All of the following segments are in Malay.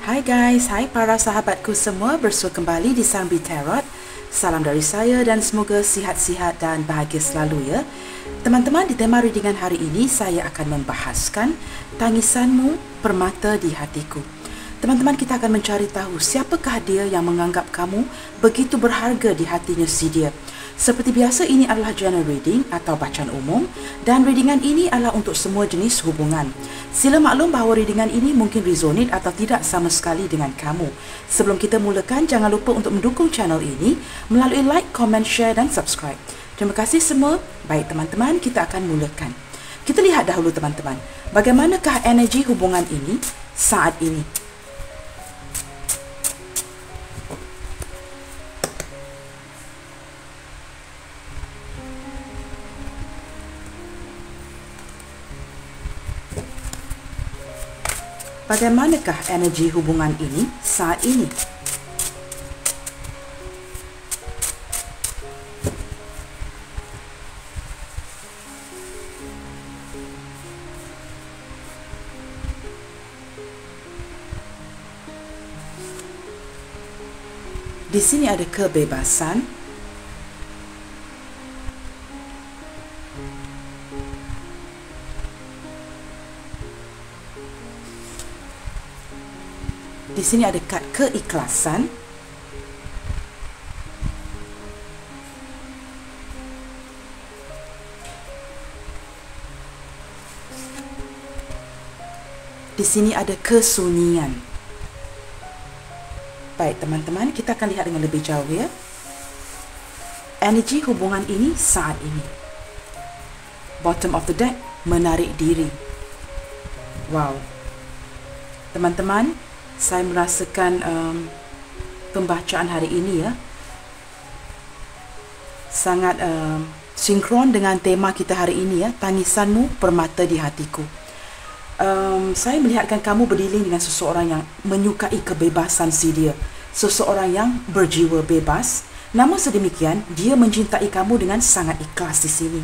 Hai guys, hai para sahabatku semua, bersua kembali di Sambi Tarot. Salam dari saya dan semoga sihat-sihat dan bahagia selalu ya. Teman-teman, di tema readingan hari ini saya akan membahaskan tangisanmu permata di hatiku. Teman-teman, kita akan mencari tahu siapakah dia yang menganggap kamu begitu berharga di hatinya si dia. Seperti biasa, ini adalah general reading atau bacaan umum dan readingan ini adalah untuk semua jenis hubungan. Sila maklum bahawa readingan ini mungkin resonate atau tidak sama sekali dengan kamu. Sebelum kita mulakan, jangan lupa untuk mendukung channel ini melalui like, comment, share dan subscribe. Terima kasih semua. Baik teman-teman, kita akan mulakan. Kita lihat dahulu teman-teman, bagaimanakah energi hubungan ini saat ini. Bagaimanakah energi hubungan ini saat ini? Di sini ada kebebasan, di sini ada kad keikhlasan, di sini ada kesunyian. Baik teman-teman, kita akan lihat dengan lebih jauh ya. Energi hubungan ini saat ini. Bottom of the deck, menarik diri. Wow. Teman-teman, saya merasakan pembacaan hari ini ya sangat sinkron dengan tema kita hari ini ya, tangisanmu permata di hatiku. Saya melihatkan kamu berdiri dengan seseorang yang menyukai kebebasan si dia, seseorang yang berjiwa bebas. Namun sedemikian, dia mencintai kamu dengan sangat ikhlas di sini.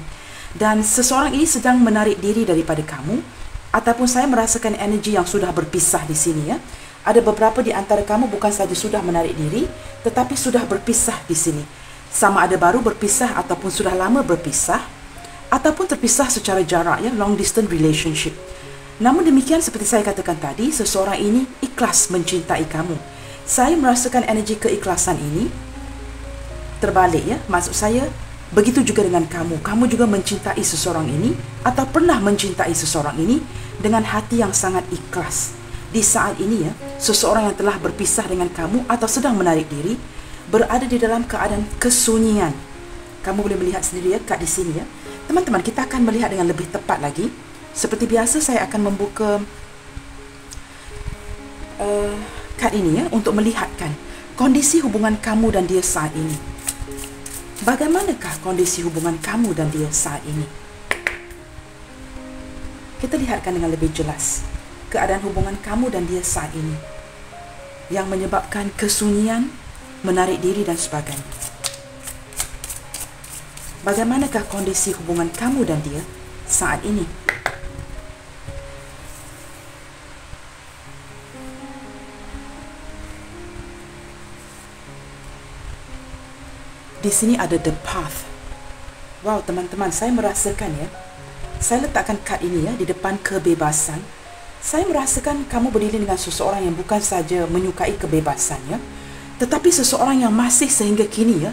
Dan seseorang ini sedang menarik diri daripada kamu, ataupun saya merasakan energi yang sudah berpisah di sini ya. Ada beberapa di antara kamu bukan saja sudah menarik diri, tetapi sudah berpisah di sini. Sama ada baru berpisah ataupun sudah lama berpisah, ataupun terpisah secara jarak ya, long distance relationship. Namun demikian, seperti saya katakan tadi, seseorang ini ikhlas mencintai kamu. Saya merasakan energi keikhlasan ini terbalik ya. Maksud saya, begitu juga dengan kamu. Kamu juga mencintai seseorang ini atau pernah mencintai seseorang ini dengan hati yang sangat ikhlas. Di saat ini ya, seseorang yang telah berpisah dengan kamu atau sedang menarik diri berada di dalam keadaan kesunyian. Kamu boleh melihat sendiri ya kad di sini ya. Teman-teman, kita akan melihat dengan lebih tepat lagi. Seperti biasa, saya akan membuka kad ini ya untuk melihatkan kondisi hubungan kamu dan dia saat ini. Bagaimanakah kondisi hubungan kamu dan dia saat ini? Kita lihatkan dengan lebih jelas keadaan hubungan kamu dan dia saat ini yang menyebabkan kesunyian, menarik diri dan sebagainya. Bagaimanakah kondisi hubungan kamu dan dia saat ini? Di sini ada the path. Wow, teman-teman, saya merasakan ya. Saya letakkan kad ini ya di depan kebebasan. Saya merasakan kamu berdiri dengan seseorang yang bukan saja menyukai kebebasannya, tetapi seseorang yang masih sehingga kini ya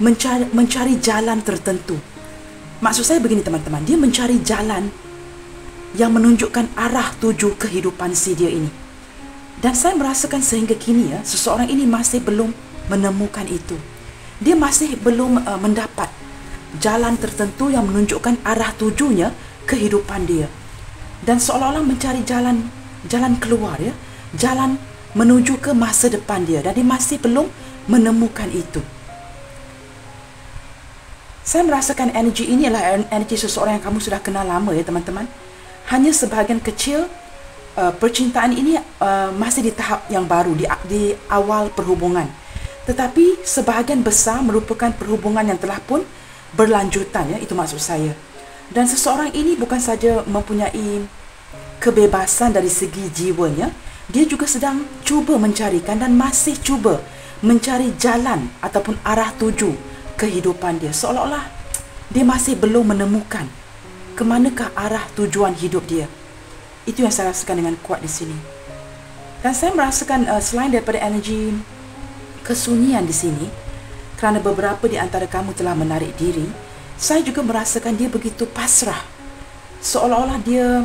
mencari jalan tertentu. Maksud saya begini teman-teman, dia mencari jalan yang menunjukkan arah tuju kehidupan si dia ini. Dan saya merasakan sehingga kini ya, seseorang ini masih belum menemukan itu. Dia masih belum mendapat jalan tertentu yang menunjukkan arah tujunya kehidupan dia. Dan seolah-olah mencari jalan keluar ya, jalan menuju ke masa depan dia, dan dia masih belum menemukan itu. Saya merasakan energi ini adalah energi seseorang yang kamu sudah kenal lama ya teman-teman. Hanya sebahagian kecil percintaan ini masih di tahap yang baru, di awal perhubungan. Tetapi sebahagian besar merupakan perhubungan yang telah pun berlanjutan ya, itu maksud saya. Dan seseorang ini bukan saja mempunyai kebebasan dari segi jiwanya, dia juga sedang cuba mencarikan dan masih cuba mencari jalan ataupun arah tuju kehidupan dia. Seolah-olah dia masih belum menemukan ke manakah arah tujuan hidup dia. Itu yang saya rasakan dengan kuat di sini. Dan saya merasakan selain daripada energi kesunyian di sini, kerana beberapa di antara kamu telah menarik diri, saya juga merasakan dia begitu pasrah. Seolah-olah dia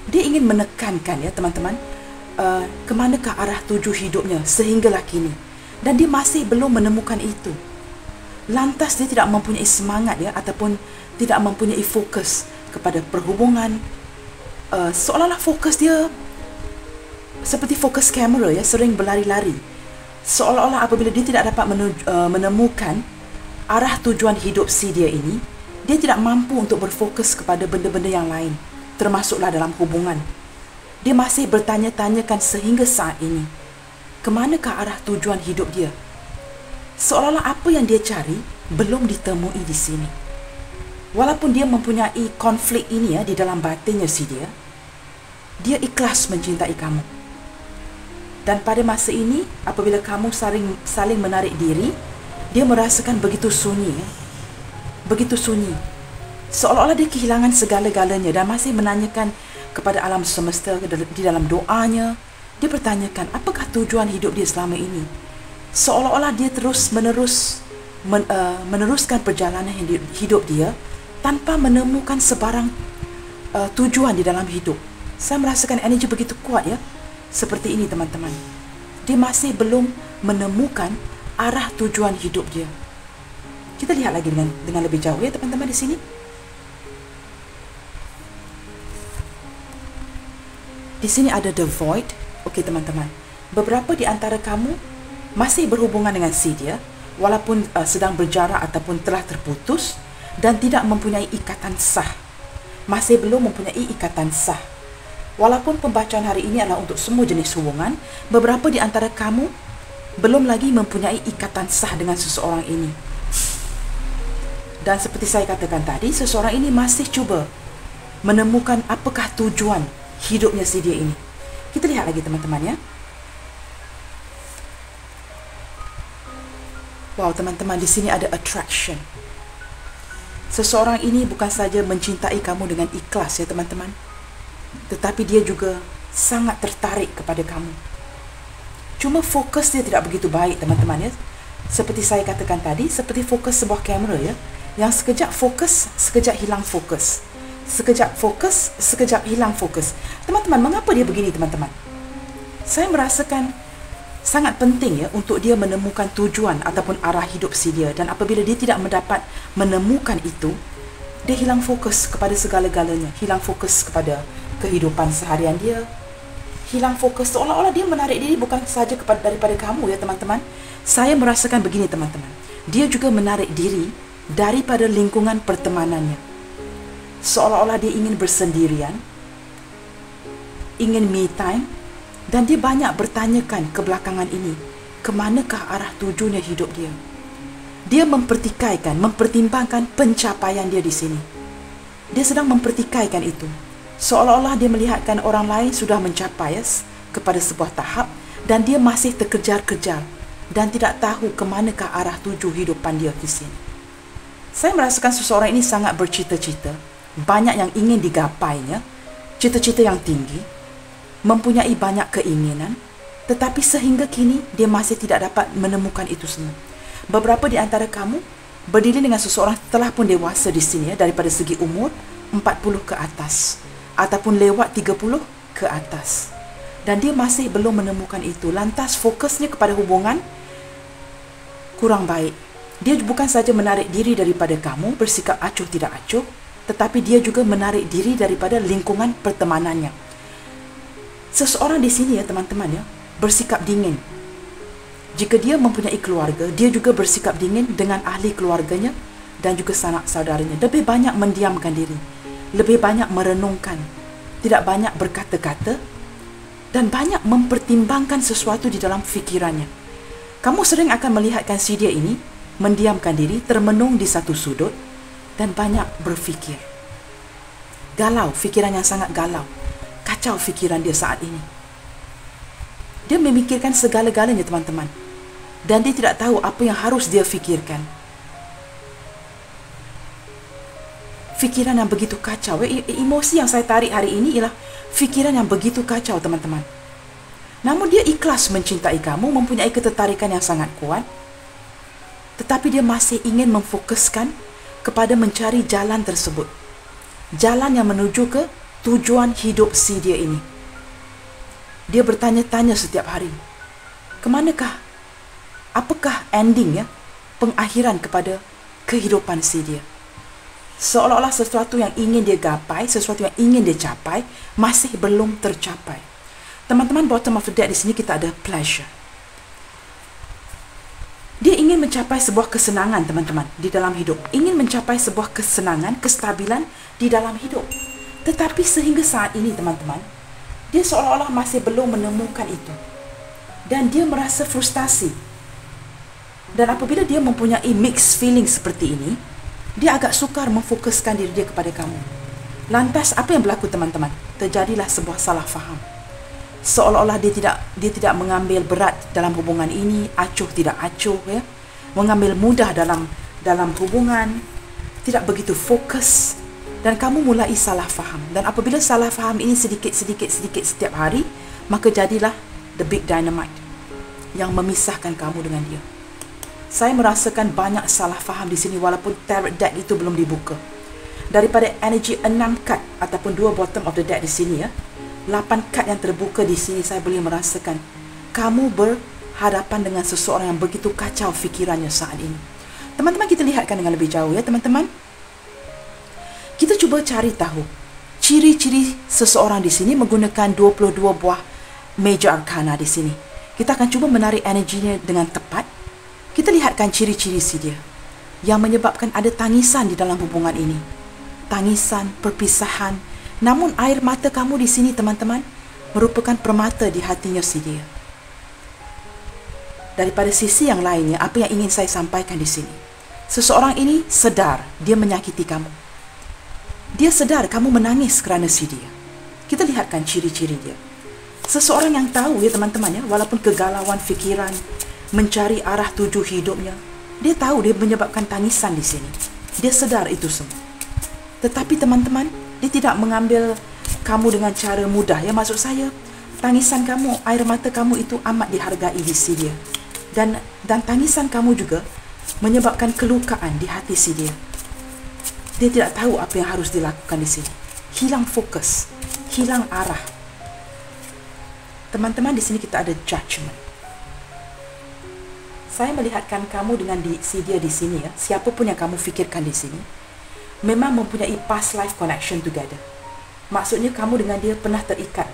ingin menekankan, ya teman-teman, ke manakah arah tuju hidupnya sehinggalah kini. Dan dia masih belum menemukan itu. Lantas dia tidak mempunyai semangat, ya, ataupun tidak mempunyai fokus kepada perhubungan. Seolah-olah fokus dia seperti fokus kamera, ya, sering berlari-lari. Seolah-olah apabila dia tidak dapat menemukan arah tujuan hidup si dia ini, dia tidak mampu untuk berfokus kepada benda-benda yang lain, termasuklah dalam hubungan. Dia masih bertanya-tanyakan sehingga saat ini, ke manakah arah tujuan hidup dia? Seolah-olah apa yang dia cari belum ditemui di sini. Walaupun dia mempunyai konflik ini, ya, di dalam batinnya si dia ikhlas mencintai kamu. Dan pada masa ini, apabila kamu saling menarik diri, dia merasakan begitu sunyi, ya. Begitu sunyi. Seolah-olah dia kehilangan segala-galanya dan masih menanyakan kepada alam semesta di dalam doanya. Dia bertanyakan, apakah tujuan hidup dia selama ini? Seolah-olah dia meneruskan perjalanan hidup dia tanpa menemukan sebarang tujuan di dalam hidup. Saya merasakan energi begitu kuat, ya. Seperti ini, teman-teman. Dia masih belum menemukan arah tujuan hidup dia. Kita lihat lagi dengan lebih jauh, ya teman-teman, di sini. Di sini ada the void. Okey teman-teman, beberapa di antara kamu masih berhubungan dengan si dia, walaupun sedang berjarak ataupun telah terputus dan tidak mempunyai ikatan sah. Masih belum mempunyai ikatan sah. Walaupun pembacaan hari ini adalah untuk semua jenis hubungan, beberapa di antara kamu belum lagi mempunyai ikatan sah dengan seseorang ini. Dan seperti saya katakan tadi, seseorang ini masih cuba menemukan apakah tujuan hidupnya si dia ini. Kita lihat lagi teman-teman, ya. Wow teman-teman, di sini ada attraction. Seseorang ini bukan saja mencintai kamu dengan ikhlas, ya teman-teman, tetapi dia juga sangat tertarik kepada kamu. Cuma fokus dia tidak begitu baik, teman-teman, ya. Seperti saya katakan tadi, seperti fokus sebuah kamera, ya, yang sekejap fokus, sekejap hilang fokus. Sekejap fokus, sekejap hilang fokus. Teman-teman, mengapa dia begini, teman-teman? Saya merasakan sangat penting, ya, untuk dia menemukan tujuan ataupun arah hidup si dia. Dan apabila dia tidak mendapat menemukan itu, dia hilang fokus kepada segala-galanya. Hilang fokus kepada kehidupan seharian dia. Hilang fokus, seolah-olah dia menarik diri bukan saja daripada kamu, ya teman-teman. Saya merasakan begini, teman-teman. Dia juga menarik diri daripada lingkungan pertemanannya. Seolah-olah dia ingin bersendirian, ingin me time, dan dia banyak bertanyakan kebelakangan ini, ke manakah arah tujunya hidup dia. Dia mempertimbangkan pencapaian dia di sini. Dia sedang mempertikaikan itu. Seolah-olah dia melihatkan orang lain sudah mencapai kepada sebuah tahap dan dia masih terkejar-kejar dan tidak tahu ke manakah arah tuju hidupan dia di sini. Saya merasakan seseorang ini sangat bercita-cita. Banyak yang ingin digapainya, cita-cita yang tinggi, mempunyai banyak keinginan, tetapi sehingga kini dia masih tidak dapat menemukan itu semua. Beberapa di antara kamu berdiri dengan seseorang telah pun dewasa di sini, ya, daripada segi umur 40 ke atas ataupun lewat 30 ke atas, dan dia masih belum menemukan itu. Lantas fokusnya kepada hubungan kurang baik. Dia bukan saja menarik diri daripada kamu, bersikap acuh tidak acuh, tetapi dia juga menarik diri daripada lingkungan pertemanannya. Seseorang di sini, ya teman-teman, ya, bersikap dingin. Jika dia mempunyai keluarga, dia juga bersikap dingin dengan ahli keluarganya dan juga sanak saudaranya. Lebih banyak mendiamkan diri, lebih banyak merenungkan, tidak banyak berkata-kata, dan banyak mempertimbangkan sesuatu di dalam fikirannya. Kamu sering akan melihatkan si dia ini mendiamkan diri, termenung di satu sudut, dan banyak berfikir. Galau, fikiran yang sangat galau. Kacau fikiran dia saat ini. Dia memikirkan segala-galanya, teman-teman. Dan dia tidak tahu apa yang harus dia fikirkan. Fikiran yang begitu kacau. Emosi yang saya tarik hari ini ialah fikiran yang begitu kacau, teman-teman. Namun dia ikhlas mencintai kamu, mempunyai ketertarikan yang sangat kuat. Tetapi dia masih ingin memfokuskan kepada mencari jalan tersebut. Jalan yang menuju ke tujuan hidup si dia ini. Dia bertanya-tanya setiap hari, kemanakah? Apakah ending ya? Pengakhiran kepada kehidupan si dia. Seolah-olah sesuatu yang ingin dia gapai, sesuatu yang ingin dia capai, masih belum tercapai. Teman-teman, bottom of the deck di sini kita ada pleasure. Dia ingin mencapai sebuah kesenangan, teman-teman, di dalam hidup. Ingin mencapai sebuah kesenangan, kestabilan di dalam hidup. Tetapi sehingga saat ini, teman-teman, dia seolah-olah masih belum menemukan itu. Dan dia merasa frustasi. Dan apabila dia mempunyai mixed feeling seperti ini, dia agak sukar memfokuskan diri dia kepada kamu. Lantas apa yang berlaku, teman-teman? Terjadilah sebuah salah faham. Seolah-olah dia tidak mengambil berat dalam hubungan ini, acuh tidak acuh ya. Mengambil mudah dalam hubungan, tidak begitu fokus, dan kamu mulai salah faham. Dan apabila salah faham ini sedikit setiap hari, maka jadilah the big dynamite yang memisahkan kamu dengan dia. Saya merasakan banyak salah faham di sini walaupun tarot deck itu belum dibuka. Daripada energi 6 kad ataupun 2 bottom of the deck di sini ya, 8 kad yang terbuka di sini, saya boleh merasakan kamu berhadapan dengan seseorang yang begitu kacau fikirannya saat ini. Teman-teman, kita lihatkan dengan lebih jauh ya, teman-teman. Kita cuba cari tahu ciri-ciri seseorang di sini menggunakan 22 buah major arcana di sini. Kita akan cuba menarik energinya dengan tepat. Kita lihatkan ciri-ciri si dia yang menyebabkan ada tangisan di dalam hubungan ini. Tangisan, perpisahan. Namun air mata kamu di sini, teman-teman, merupakan permata di hatinya si dia. Daripada sisi yang lainnya, apa yang ingin saya sampaikan di sini? Seseorang ini sedar dia menyakiti kamu. Dia sedar kamu menangis kerana si dia. Kita lihatkan ciri-ciri dia. Seseorang yang tahu ya, teman-teman ya, walaupun kegalauan fikiran, mencari arah tuju hidupnya, dia tahu dia menyebabkan tangisan di sini. Dia sedar itu semua. Tetapi teman-teman, dia tidak mengambil kamu dengan cara mudah ya. Maksud saya, tangisan kamu, air mata kamu itu amat dihargai di sini dia. Dan tangisan kamu juga menyebabkan kelukaan di hati si dia. Dia tidak tahu apa yang harus dilakukan di sini. Hilang fokus, hilang arah. Teman-teman, di sini kita ada judgment. Saya melihatkan kamu dengan si dia di sini ya. Siapapun yang kamu fikirkan di sini memang mempunyai past life connection together. Maksudnya kamu dengan dia pernah terikat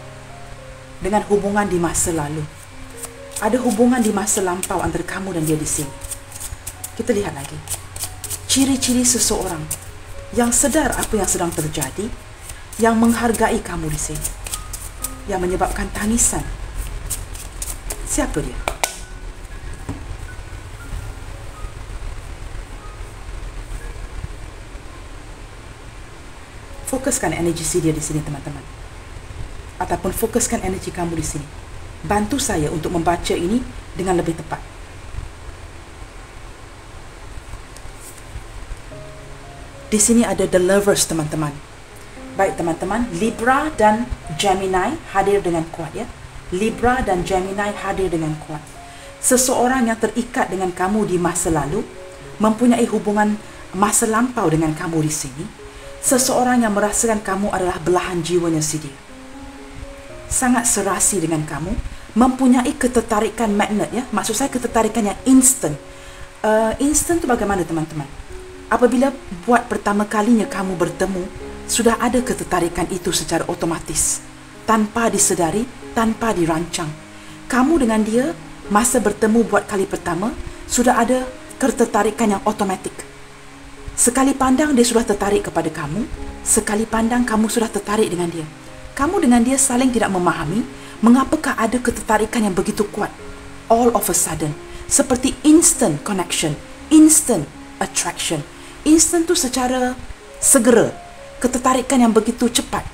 dengan hubungan di masa lalu. Ada hubungan di masa lampau antara kamu dan dia di sini. Kita lihat lagi. Ciri-ciri seseorang yang sedar apa yang sedang terjadi, yang menghargai kamu di sini, yang menyebabkan tangisan. Siapa dia? Fokuskan energi si dia di sini, teman-teman. Ataupun fokuskan energi kamu di sini. Bantu saya untuk membaca ini dengan lebih tepat. Di sini ada the lovers, teman-teman. Baik, teman-teman, Libra dan Gemini hadir dengan kuat ya. Libra dan Gemini hadir dengan kuat. Seseorang yang terikat dengan kamu di masa lalu, mempunyai hubungan masa lampau dengan kamu di sini. Seseorang yang merasakan kamu adalah belahan jiwanya si dia. Sangat serasi dengan kamu, mempunyai ketertarikan magnet ya. Maksud saya ketertarikan yang instant. Instant tu bagaimana, teman-teman? Apabila buat pertama kalinya kamu bertemu, sudah ada ketertarikan itu secara otomatis, tanpa disedari, tanpa dirancang. Kamu dengan dia masa bertemu buat kali pertama, sudah ada ketertarikan yang otomatik. Sekali pandang dia sudah tertarik kepada kamu, sekali pandang kamu sudah tertarik dengan dia. Kamu dengan dia saling tidak memahami mengapakah ada ketertarikan yang begitu kuat. All of a sudden, seperti instant connection, instant attraction. Instant tu secara segera, ketertarikan yang begitu cepat,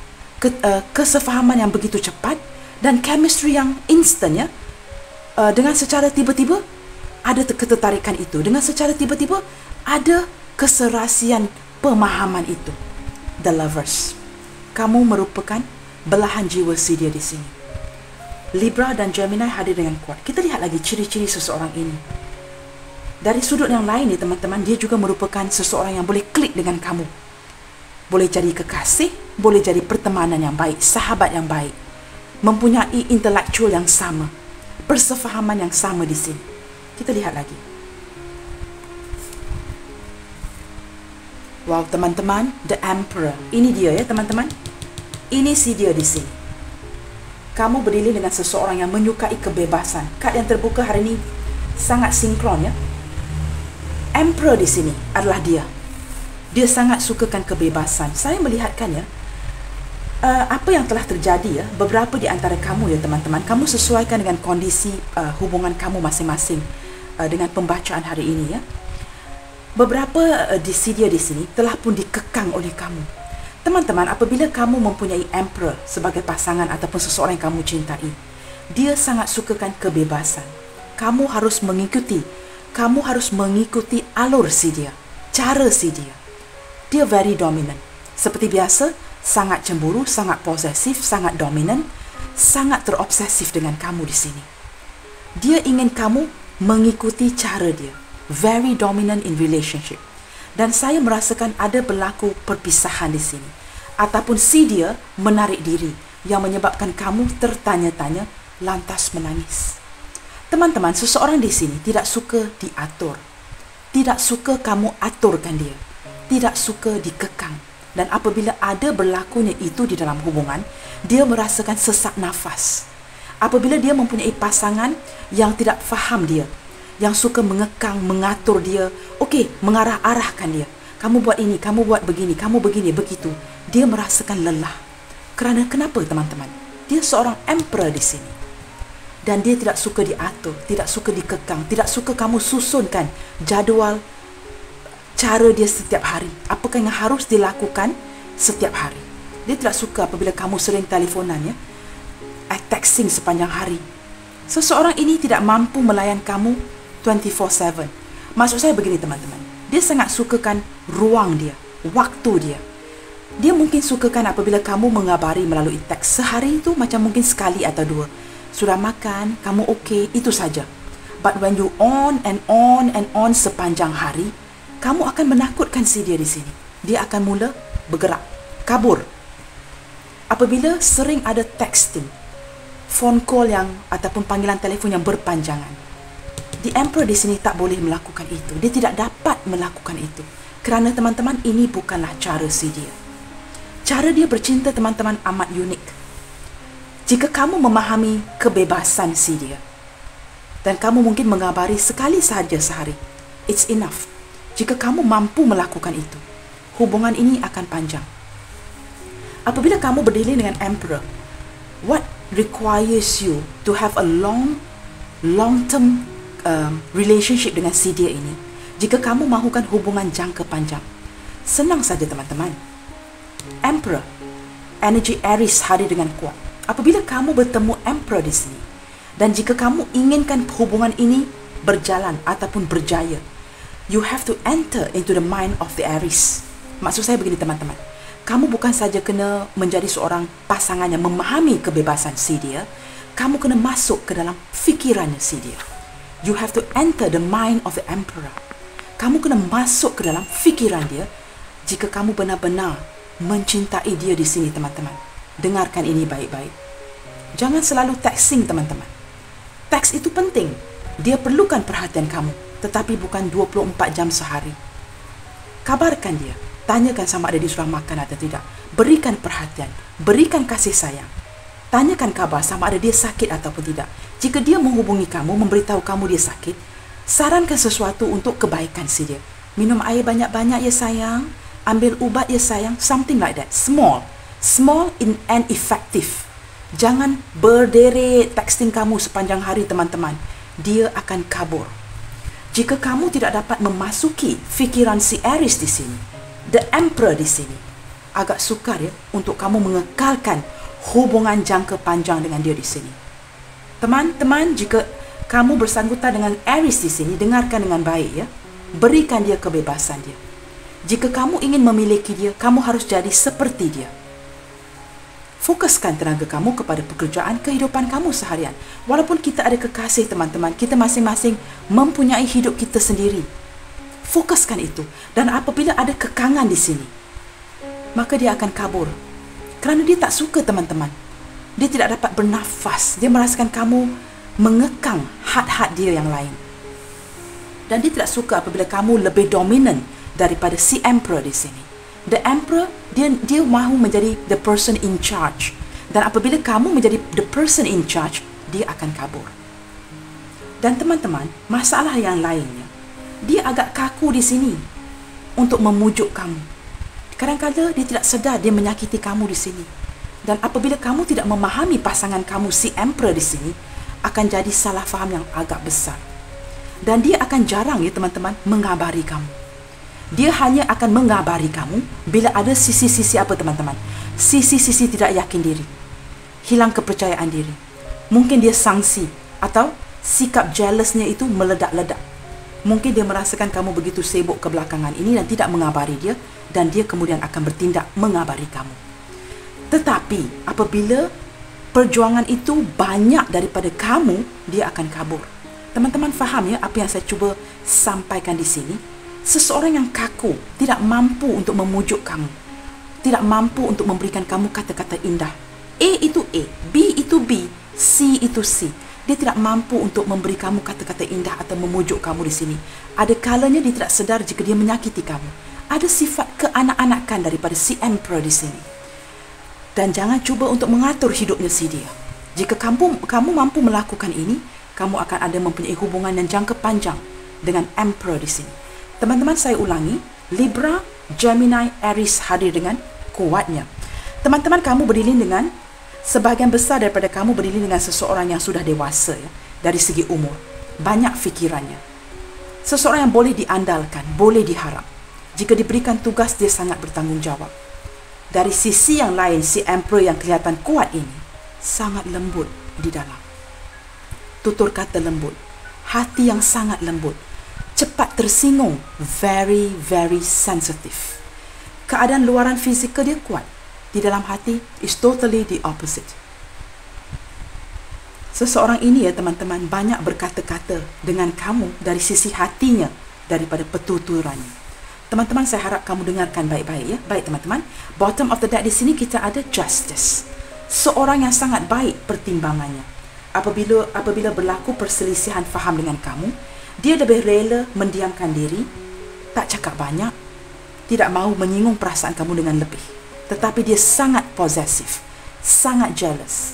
kesefahaman yang begitu cepat, dan chemistry yang instant ya. Dengan secara tiba-tiba ada ketertarikan itu. Dengan secara tiba-tiba ada keserasian pemahaman itu. The lovers. Kamu merupakan belahan jiwa si dia di sini. Libra dan Gemini hadir dengan kuat. Kita lihat lagi ciri-ciri seseorang ini. Dari sudut yang lain ni teman-teman, dia juga merupakan seseorang yang boleh klik dengan kamu. Boleh jadi kekasih, boleh jadi pertemanan yang baik, sahabat yang baik. Mempunyai intelektual yang sama, persefahaman yang sama di sini. Kita lihat lagi. Wow, teman-teman, The Emperor. Ini dia ya, teman-teman. Ini si dia di sini. Kamu berdiri dengan seseorang yang menyukai kebebasan. Kad yang terbuka hari ini sangat sinkron ya. Emperor di sini adalah dia. Dia sangat sukakan kebebasan. Saya melihatkan ya, apa yang telah terjadi ya, beberapa di antara kamu ya teman-teman, kamu sesuaikan dengan kondisi hubungan kamu masing-masing dengan pembacaan hari ini ya. Beberapa di sini telah pun dikekang oleh kamu. Teman-teman, apabila kamu mempunyai Emperor sebagai pasangan ataupun seseorang yang kamu cintai, dia sangat sukakan kebebasan. Kamu harus mengikuti alur si dia, cara si dia. Dia very dominant. Seperti biasa, sangat cemburu, sangat posesif, sangat dominan, sangat terobsesif dengan kamu di sini. Dia ingin kamu mengikuti cara dia. Very dominant in relationship. Dan saya merasakan ada berlaku perpisahan di sini. Ataupun si dia menarik diri yang menyebabkan kamu tertanya-tanya lantas menangis. Teman-teman, seseorang di sini tidak suka diatur. Tidak suka kamu aturkan dia. Tidak suka dikekang. Dan apabila ada berlakunya itu di dalam hubungan, dia merasakan sesak nafas. Apabila dia mempunyai pasangan yang tidak faham dia, yang suka mengekang, mengatur dia, mengarah-arahkan dia. Kamu buat ini, kamu buat begini, kamu begini, begitu. Dia merasakan lelah. Kerana kenapa teman-teman? Dia seorang emperor di sini. Dan dia tidak suka diatur, tidak suka dikekang, tidak suka kamu susunkan jadual cara dia setiap hari. Apakah yang harus dilakukan setiap hari. Dia tidak suka apabila kamu sering telefonan ya, texting sepanjang hari. Seseorang ini tidak mampu melayan kamu 24/7. Maksud saya begini teman-teman, dia sangat sukakan ruang dia, waktu dia. Dia mungkin sukakan apabila kamu mengabari melalui teks. Sehari itu macam mungkin sekali atau dua. Sudah makan, kamu okey, itu saja. But when you on and on sepanjang hari, kamu akan menakutkan si dia di sini. Dia akan mula bergerak, kabur. Apabila sering ada texting, phone call yang ataupun panggilan telefon yang berpanjangan, The Emperor di sini tak boleh melakukan itu. Dia tidak dapat melakukan itu. Kerana teman-teman, ini bukanlah cara si dia. Cara dia bercinta teman-teman amat unik. Jika kamu memahami kebebasan si dia, dan kamu mungkin mengabari sekali sahaja sehari, it's enough. Jika kamu mampu melakukan itu, hubungan ini akan panjang. Apabila kamu berdiri dengan Emperor, what requires you to have a long-term relationship dengan si dia ini? Jika kamu mahukan hubungan jangka panjang, senang saja teman-teman. Emperor, energi Aries hadir dengan kuat. Apabila kamu bertemu Emperor di sini, dan jika kamu inginkan hubungan ini berjalan ataupun berjaya, you have to enter into the mind of the Aries. Maksud saya begini teman-teman, kamu bukan saja kena menjadi seorang pasangan yang memahami kebebasan si dia, kamu kena masuk ke dalam fikirannya si dia. You have to enter the mind of the Emperor. Kamu kena masuk ke dalam fikiran dia jika kamu benar-benar mencintai dia di sini teman-teman. Dengarkan ini baik-baik. Jangan selalu texting teman-teman. Teks itu penting. Dia perlukan perhatian kamu, tetapi bukan 24 jam sehari. Kabarkan dia. Tanyakan sama ada dia sudah makan atau tidak. Berikan perhatian. Berikan kasih sayang. Tanyakan kabar sama ada dia sakit ataupun tidak. Jika dia menghubungi kamu, memberitahu kamu dia sakit, sarankan sesuatu untuk kebaikan si dia. Minum air banyak-banyak ya sayang. Ambil ubat ya sayang. Something like that. Small and effective. Jangan berderet texting kamu sepanjang hari teman-teman. Dia akan kabur. Jika kamu tidak dapat memasuki fikiran si Aries di sini, The Emperor di sini, agak sukar ya untuk kamu mengekalkan hubungan jangka panjang dengan dia di sini. Teman-teman, jika Kamu bersangkutan dengan Aries di sini, dengarkan dengan baik ya. Berikan dia kebebasan dia. Jika kamu ingin memiliki dia, kamu harus jadi seperti dia. Fokuskan tenaga kamu kepada pekerjaan, kehidupan kamu seharian. Walaupun kita ada kekasih teman-teman, kita masing-masing mempunyai hidup kita sendiri. Fokuskan itu. Dan apabila ada kekangan di sini, maka dia akan kabur. Kerana dia tak suka teman-teman. Dia tidak dapat bernafas. Dia merasakan kamu mengekang had-had dia yang lain. Dan dia tidak suka apabila kamu lebih dominan daripada si Emperor di sini. The Emperor, dia mahu menjadi the person in charge. Dan apabila kamu menjadi the person in charge, dia akan kabur. Dan teman-teman, masalah yang lainnya, dia agak kaku di sini untuk memujuk kamu. Kadang-kadang dia tidak sedar dia menyakiti kamu di sini. Dan apabila kamu tidak memahami pasangan kamu, si Emperor di sini, akan jadi salah faham yang agak besar. Dan dia akan jarang ya teman-teman mengabari kamu. Dia hanya akan mengabari kamu bila ada sisi-sisi apa teman-teman? Sisi-sisi tidak yakin diri. Hilang kepercayaan diri. Mungkin dia sangsi atau sikap jealousnya itu meledak-ledak. Mungkin dia merasakan kamu begitu sibuk kebelakangan ini dan tidak mengabari dia, dan dia kemudian akan bertindak mengabari kamu. Tetapi apabila perjuangan itu banyak daripada kamu, dia akan kabur. Teman-teman faham ya apa yang saya cuba sampaikan di sini? Seseorang yang kaku, tidak mampu untuk memujuk kamu, tidak mampu untuk memberikan kamu kata-kata indah. A itu A, B itu B, C itu C. Dia tidak mampu untuk memberi kamu kata-kata indah atau memujuk kamu di sini. Ada kalanya dia tidak sedar jika dia menyakiti kamu. Ada sifat keanak-anakan daripada si Emperor di sini. Dan jangan cuba untuk mengatur hidupnya si dia. Jika kamu mampu melakukan ini, kamu akan ada mempunyai hubungan yang jangka panjang dengan Emperor di sini. Teman-teman, saya ulangi, Libra, Gemini, Aries hadir dengan kuatnya. Teman-teman, kamu berdilin dengan, sebahagian besar daripada kamu berdilin dengan seseorang yang sudah dewasa ya, dari segi umur. Banyak fikirannya. Seseorang yang boleh diandalkan, boleh diharap. Jika diberikan tugas, dia sangat bertanggungjawab. Dari sisi yang lain, si Emperor yang kelihatan kuat ini, sangat lembut di dalam. Tutur kata lembut. Hati yang sangat lembut. Cepat tersinggung, very, very sensitive. Keadaan luaran fizikal dia kuat. Di dalam hati is totally the opposite. Seseorang ini ya teman-teman banyak berkata-kata dengan kamu dari sisi hatinya daripada petuturannya. Teman-teman, saya harap kamu dengarkan baik-baik ya. Baik teman-teman, bottom of the deck di sini kita ada Justice. Seorang yang sangat baik pertimbangannya. Apabila berlaku perselisihan faham dengan kamu, dia lebih rela mendiamkan diri, tak cakap banyak, tidak mahu menyinggung perasaan kamu dengan lebih. Tetapi dia sangat posesif, sangat jealous,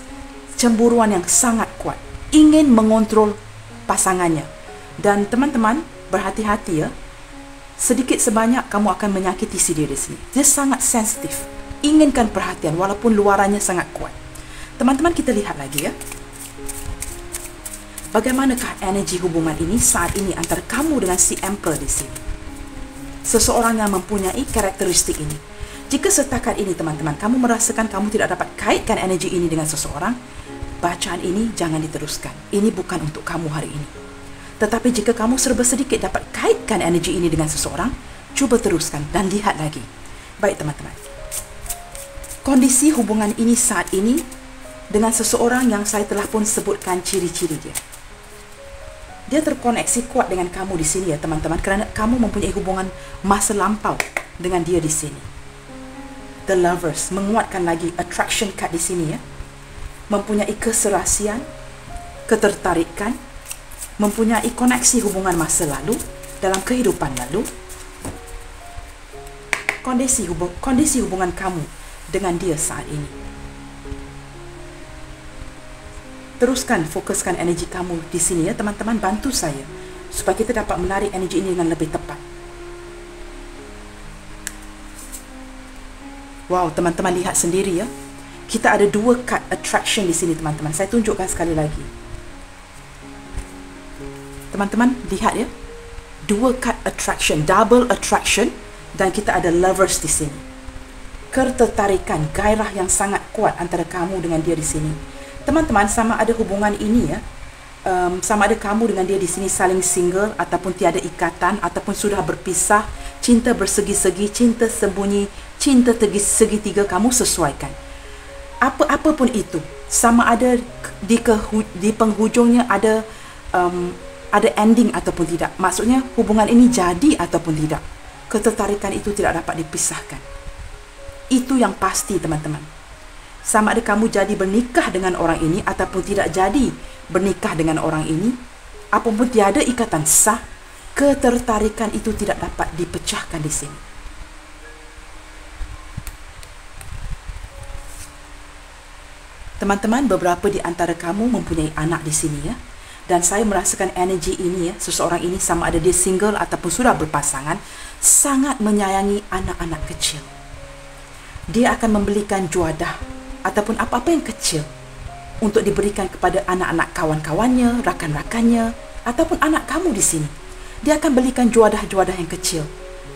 cemburuan yang sangat kuat, ingin mengontrol pasangannya. Dan teman-teman, berhati-hati ya, sedikit sebanyak kamu akan menyakiti si dia di sini. Dia sangat sensitif, inginkan perhatian walaupun luarannya sangat kuat. Teman-teman, kita lihat lagi ya. Bagaimanakah energi hubungan ini saat ini antara kamu dengan si Emperor di sini? Seseorang yang mempunyai karakteristik ini. Jika setakat ini teman-teman, kamu merasakan kamu tidak dapat kaitkan energi ini dengan seseorang, bacaan ini jangan diteruskan. Ini bukan untuk kamu hari ini. Tetapi jika kamu serba sedikit dapat kaitkan energi ini dengan seseorang, cuba teruskan dan lihat lagi. Baik teman-teman. Kondisi hubungan ini saat ini dengan seseorang yang saya telah pun sebutkan ciri-ciri dia. Dia terkoneksi kuat dengan kamu di sini ya teman-teman, kerana kamu mempunyai hubungan masa lampau dengan dia di sini. The Lovers menguatkan lagi attraction card di sini ya. Mempunyai keserasian, ketertarikan, mempunyai koneksi hubungan masa lalu dalam kehidupan lalu. Kondisi hubungan kamu dengan dia saat ini. Teruskan fokuskan energi kamu di sini ya teman-teman, bantu saya supaya kita dapat menarik energi ini dengan lebih tepat. Wow, teman-teman lihat sendiri ya. Kita ada dua card attraction di sini teman-teman. Saya tunjukkan sekali lagi. Teman-teman lihat ya. Dua card attraction, double attraction, dan kita ada Lovers di sini. Ketertarikan, gairah yang sangat kuat antara kamu dengan dia di sini. Teman-teman, sama ada hubungan ini ya sama ada kamu dengan dia di sini saling single ataupun tiada ikatan ataupun sudah berpisah, cinta bersegi-segi, cinta sembunyi, cinta segitiga, kamu sesuaikan. Apa-apa pun itu, sama ada di penghujungnya ada ending ataupun tidak. Maksudnya hubungan ini jadi ataupun tidak. Ketertarikan itu tidak dapat dipisahkan. Itu yang pasti, teman-teman. Sama ada kamu jadi bernikah dengan orang ini ataupun tidak jadi bernikah dengan orang ini, apapun tiada ikatan sah, ketertarikan itu tidak dapat dipecahkan di sini. Teman-teman, beberapa di antara kamu mempunyai anak di sini ya. Dan saya merasakan energi ini ya, seseorang ini sama ada dia single ataupun sudah berpasangan, sangat menyayangi anak-anak kecil. Dia akan membelikan juadah ataupun apa-apa yang kecil untuk diberikan kepada anak-anak kawan-kawannya, rakan-rakannya, ataupun anak kamu di sini. Dia akan belikan juadah-juadah yang kecil,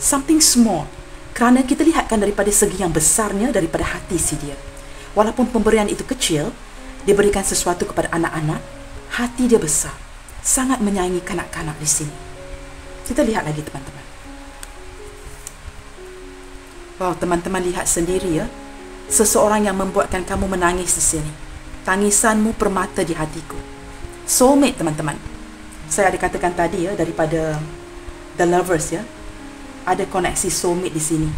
something small, kerana kita lihatkan daripada segi yang besarnya daripada hati si dia. Walaupun pemberian itu kecil, dia berikan sesuatu kepada anak-anak, hati dia besar, sangat menyayangi kanak-kanak di sini. Kita lihat lagi, teman-teman. Wow, teman-teman lihat sendiri ya, seseorang yang membuatkan kamu menangis di sini. Tangisanmu permata di hatiku. Soulmate, teman-teman. Saya ada katakan tadi ya, daripada The Lovers ya, ada koneksi soulmate di sini.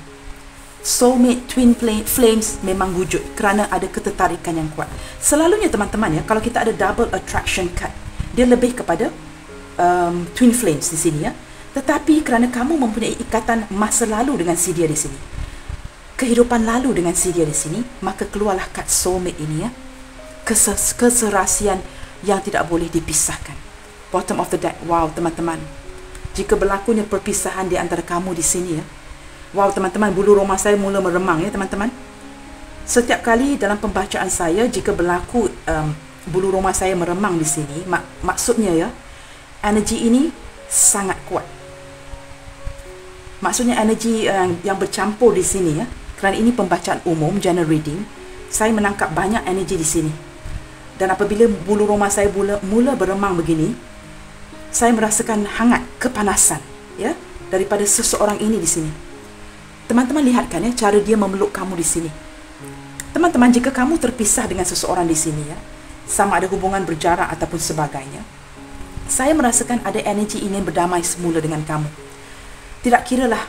Soulmate, twin flames memang wujud kerana ada ketertarikan yang kuat. Selalunya, teman-teman ya, kalau kita ada double attraction card, dia lebih kepada twin flames di sini ya. Tetapi kerana kamu mempunyai ikatan masa lalu dengan si dia di sini, kehidupan lalu dengan si dia di sini, maka keluarlah kad soulmate ini ya. Keserasian yang tidak boleh dipisahkan. Bottom of the deck. Wow, teman-teman. Jika berlakunya perpisahan di antara kamu di sini ya. Wow, teman-teman, bulu roma saya mula meremang ya, teman-teman. Setiap kali dalam pembacaan saya, jika berlaku bulu roma saya meremang di sini, maksudnya ya, energi ini sangat kuat. Maksudnya energi yang bercampur di sini ya. Kerana ini pembacaan umum, general reading, saya menangkap banyak energi di sini. Dan apabila bulu roma saya mula beremang begini, saya merasakan hangat, kepanasan ya, daripada seseorang ini di sini. Teman-teman lihatkan ya, cara dia memeluk kamu di sini. Teman-teman, jika kamu terpisah dengan seseorang di sini ya, sama ada hubungan berjarak ataupun sebagainya, saya merasakan ada energi ingin berdamai semula dengan kamu. Tidak kiralah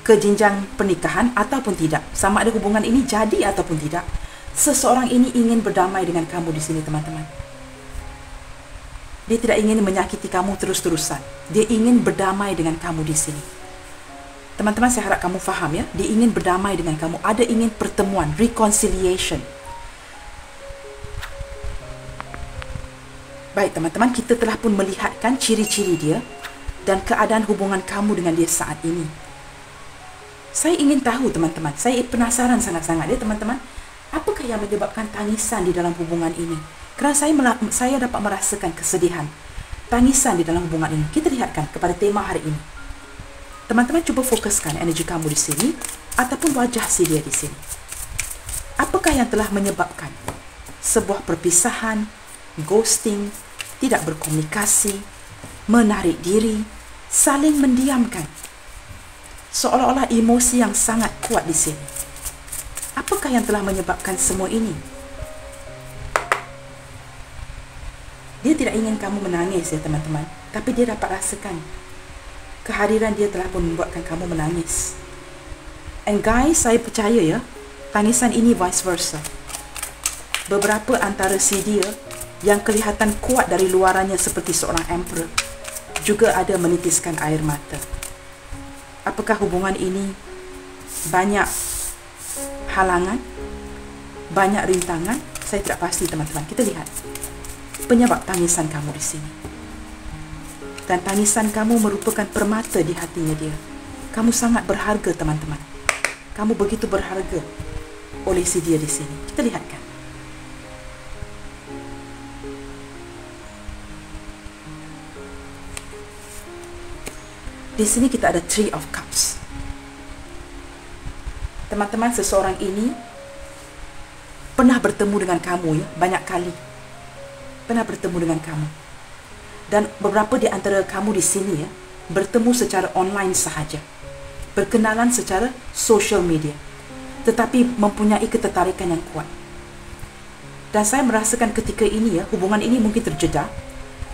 ke jenjang pernikahan ataupun tidak, sama ada hubungan ini jadi ataupun tidak, seseorang ini ingin berdamai dengan kamu di sini, teman-teman. Dia tidak ingin menyakiti kamu terus-terusan. Dia ingin berdamai dengan kamu di sini. Teman-teman, saya harap kamu faham ya. Dia ingin berdamai dengan kamu. Ada ingin pertemuan, reconciliation. Baik, teman-teman, kita telah pun melihatkan ciri-ciri dia dan keadaan hubungan kamu dengan dia saat ini. Saya ingin tahu, teman-teman. Saya penasaran sangat-sangat ya, teman-teman. Apakah yang menyebabkan tangisan di dalam hubungan ini? Kerana saya dapat merasakan kesedihan, tangisan di dalam hubungan ini. Kita lihatkan kepada tema hari ini. Teman-teman, cuba fokuskan energi kamu di sini ataupun wajah si dia di sini. Apakah yang telah menyebabkan sebuah perpisahan, ghosting, tidak berkomunikasi, menarik diri, saling mendiamkan, seolah-olah emosi yang sangat kuat di sini? Apakah yang telah menyebabkan semua ini? Dia tidak ingin kamu menangis ya, teman-teman, tapi dia dapat rasakan kehadiran dia telah pun membuatkan kamu menangis. And guys, saya percaya ya, tangisan ini vice versa. Beberapa antara si dia yang kelihatan kuat dari luarannya seperti seorang emperor juga ada menitiskan air mata. Apakah hubungan ini banyak halangan, banyak rintangan? Saya tidak pasti, teman-teman. Kita lihat penyebab tangisan kamu di sini. Dan tangisan kamu merupakan permata di hatinya dia. Kamu sangat berharga, teman-teman. Kamu begitu berharga oleh si dia di sini. Kita lihatkan. Di sini kita ada Three of Cups. Teman-teman, seseorang ini pernah bertemu dengan kamu ya, banyak kali. pernah bertemu dengan kamu. Dan beberapa di antara kamu di sini ya, bertemu secara online sahaja. Berkenalan secara social media. Tetapi mempunyai ketertarikan yang kuat. Dan saya merasakan ketika ini ya, hubungan ini mungkin terjeda.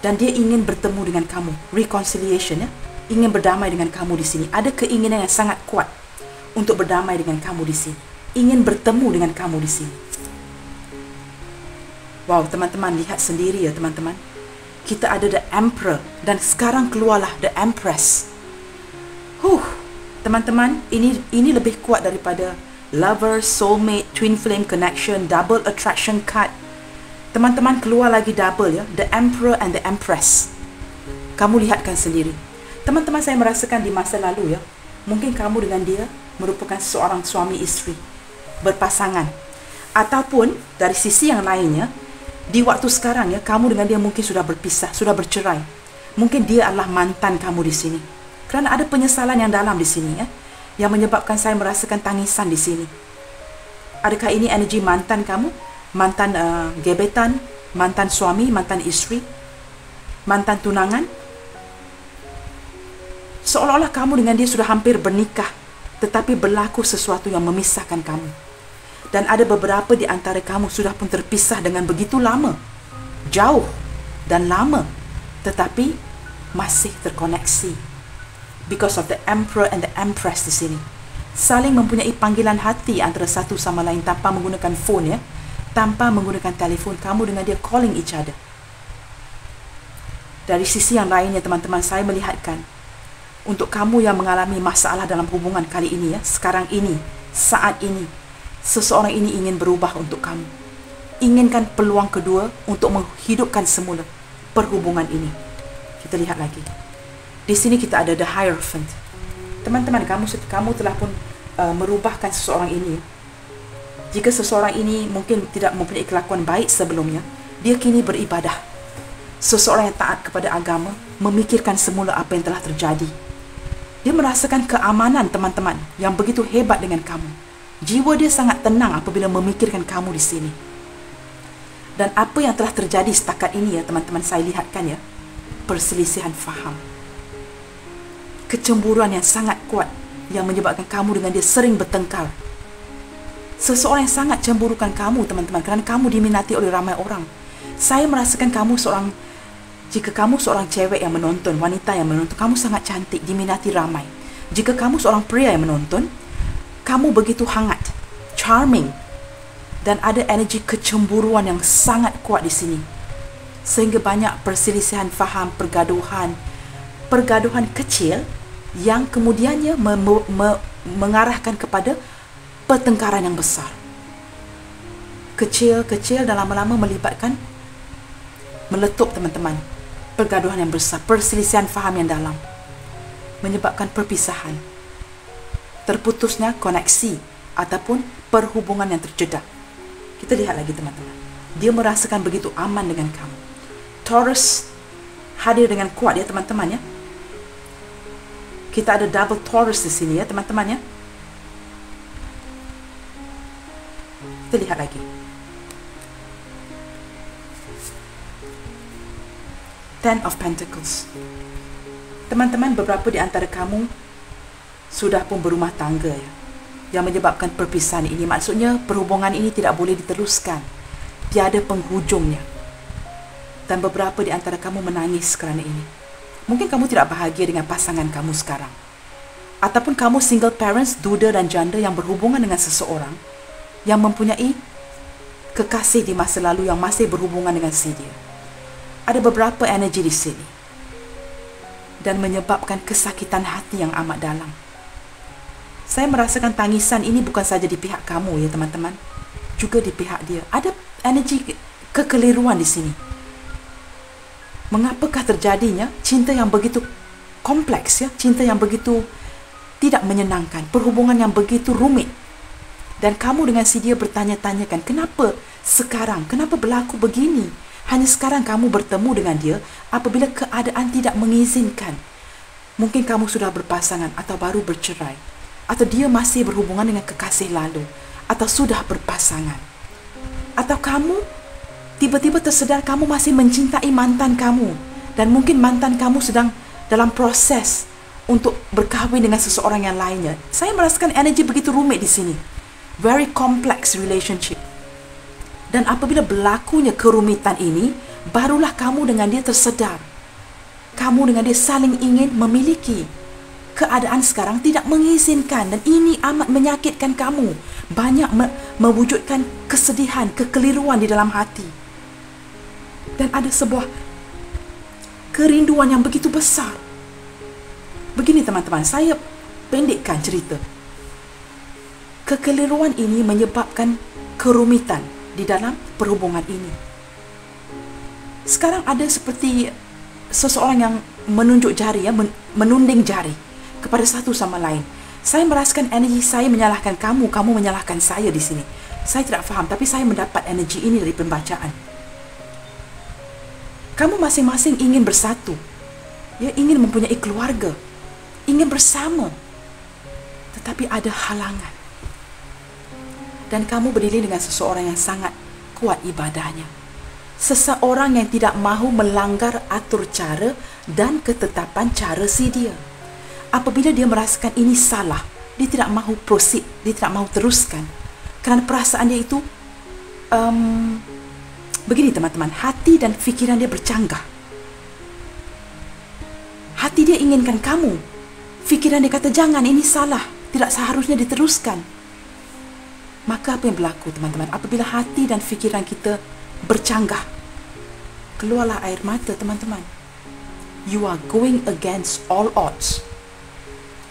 Dan dia ingin bertemu dengan kamu. Reconciliation ya. Ingin berdamai dengan kamu di sini. Ada keinginan yang sangat kuat untuk berdamai dengan kamu di sini. Ingin bertemu dengan kamu di sini. Wow, teman-teman, lihat sendiri ya teman-teman. Kita ada The Emperor dan sekarang keluarlah The Empress. Teman-teman, ini lebih kuat daripada Lover, Soulmate, Twin Flame Connection, Double Attraction Card. Teman-teman, keluar lagi double ya, The Emperor and The Empress. Kamu lihatkan sendiri. Teman-teman, saya merasakan di masa lalu ya, mungkin kamu dengan dia merupakan seorang suami isteri, berpasangan. Ataupun dari sisi yang lainnya, di waktu sekarang ya, kamu dengan dia mungkin sudah berpisah, sudah bercerai. Mungkin dia adalah mantan kamu di sini. Kerana ada penyesalan yang dalam di sini ya, yang menyebabkan saya merasakan tangisan di sini. Adakah ini energi mantan kamu? Mantan gebetan, mantan suami, mantan isteri, mantan tunangan? Seolah-olah kamu dengan dia sudah hampir bernikah, tetapi berlaku sesuatu yang memisahkan kamu. Dan ada beberapa di antara kamu sudah pun terpisah dengan begitu lama, jauh dan lama, tetapi masih terkoneksi. Because of the Emperor and the Empress di sini. Saling mempunyai panggilan hati antara satu sama lain tanpa menggunakan phone ya. Tanpa menggunakan telefon, kamu dengan dia calling each other. Dari sisi yang lainnya teman-teman, saya melihatkan untuk kamu yang mengalami masalah dalam hubungan kali ini ya, sekarang ini, saat ini, seseorang ini ingin berubah untuk kamu. Inginkan peluang kedua untuk menghidupkan semula perhubungan ini. Kita lihat lagi. Di sini kita ada The Hierophant. Teman-teman, kamu telah pun merubahkan seseorang ini. Jika seseorang ini mungkin tidak mempunyai kelakuan baik sebelumnya, dia kini beribadah. Seseorang yang taat kepada agama, memikirkan semula apa yang telah terjadi. Dia merasakan keamanan teman-teman yang begitu hebat dengan kamu. Jiwa dia sangat tenang apabila memikirkan kamu di sini. Dan apa yang telah terjadi setakat ini ya teman-teman, saya lihatkan ya, perselisihan faham. Kecemburuan yang sangat kuat yang menyebabkan kamu dengan dia sering bertengkar. Seseorang yang sangat cemburukan kamu teman-teman, kerana kamu diminati oleh ramai orang. Saya merasakan jika kamu seorang cewek yang menonton, wanita yang menonton, kamu sangat cantik, diminati ramai. Jika kamu seorang pria yang menonton, kamu begitu hangat, charming, dan ada energi kecemburuan yang sangat kuat di sini. Sehingga banyak perselisihan faham, pergaduhan kecil yang kemudiannya mengarahkan kepada pertengkaran yang besar. Kecil-kecil dan lama-lama meletup teman-teman. Pergaduhan yang besar, perselisihan faham yang dalam, menyebabkan perpisahan, terputusnya koneksi ataupun perhubungan yang terjeda. Kita lihat lagi teman-teman. Dia merasakan begitu aman dengan kamu. Taurus hadir dengan kuat ya teman-teman ya. Kita ada double Taurus di sini ya teman-teman ya. Kita lihat lagi. Ten of Pentacles. Teman-teman, beberapa di antara kamu sudah pun berumah tangga ya, yang menyebabkan perpisahan ini. Maksudnya perhubungan ini tidak boleh diteruskan, tiada penghujungnya. Dan beberapa di antara kamu menangis kerana ini. Mungkin kamu tidak bahagia dengan pasangan kamu sekarang. Ataupun kamu single parents, duda dan janda yang berhubungan dengan seseorang yang mempunyai kekasih di masa lalu yang masih berhubungan dengan si dia. Ada beberapa energi di sini. Dan menyebabkan kesakitan hati yang amat dalam. Saya merasakan tangisan ini bukan saja di pihak kamu ya teman-teman, juga di pihak dia. Ada energi kekeliruan di sini. Mengapakah terjadinya cinta yang begitu kompleks ya, cinta yang begitu tidak menyenangkan, perhubungan yang begitu rumit. Dan kamu dengan si dia bertanya-tanyakan, kenapa sekarang, kenapa berlaku begini? Hanya sekarang kamu bertemu dengan dia apabila keadaan tidak mengizinkan. Mungkin kamu sudah berpasangan atau baru bercerai, atau dia masih berhubungan dengan kekasih lalu, atau sudah berpasangan, atau kamu tiba-tiba tersedar kamu masih mencintai mantan kamu, dan mungkin mantan kamu sedang dalam proses untuk berkahwin dengan seseorang yang lainnya. Saya merasakan energi begitu rumit di sini. Very complex relationship. Dan apabila berlakunya kerumitan ini, barulah kamu dengan dia tersedar. Kamu dengan dia saling ingin memiliki. Keadaan sekarang tidak mengizinkan, dan ini amat menyakitkan kamu. Banyak mewujudkan kesedihan, kekeliruan di dalam hati. Dan ada sebuah kerinduan yang begitu besar. Begini teman-teman, saya pendekkan cerita. Kekeliruan ini menyebabkan kerumitan di dalam perhubungan ini. Sekarang ada seperti seseorang yang menunjuk jari, menunding jari kepada satu sama lain. Saya merasakan energi saya menyalahkan kamu, kamu menyalahkan saya di sini. Saya tidak faham, tapi saya mendapat energi ini dari pembacaan. Kamu masing-masing ingin bersatu, ingin mempunyai keluarga, ingin bersama, tetapi ada halangan. Dan kamu berdiri dengan seseorang yang sangat kuat ibadahnya. Seseorang yang tidak mahu melanggar atur cara dan ketetapan cara si dia. Apabila dia merasakan ini salah, dia tidak mahu proceed, dia tidak mahu teruskan. Kerana perasaan dia itu, begini teman-teman, hati dan fikiran dia bercanggah. Hati dia inginkan kamu, fikiran dia kata jangan, ini salah, tidak seharusnya diteruskan. Maka apa yang berlaku teman-teman? Apabila hati dan fikiran kita bercanggah, keluarlah air mata teman-teman. You are going against all odds.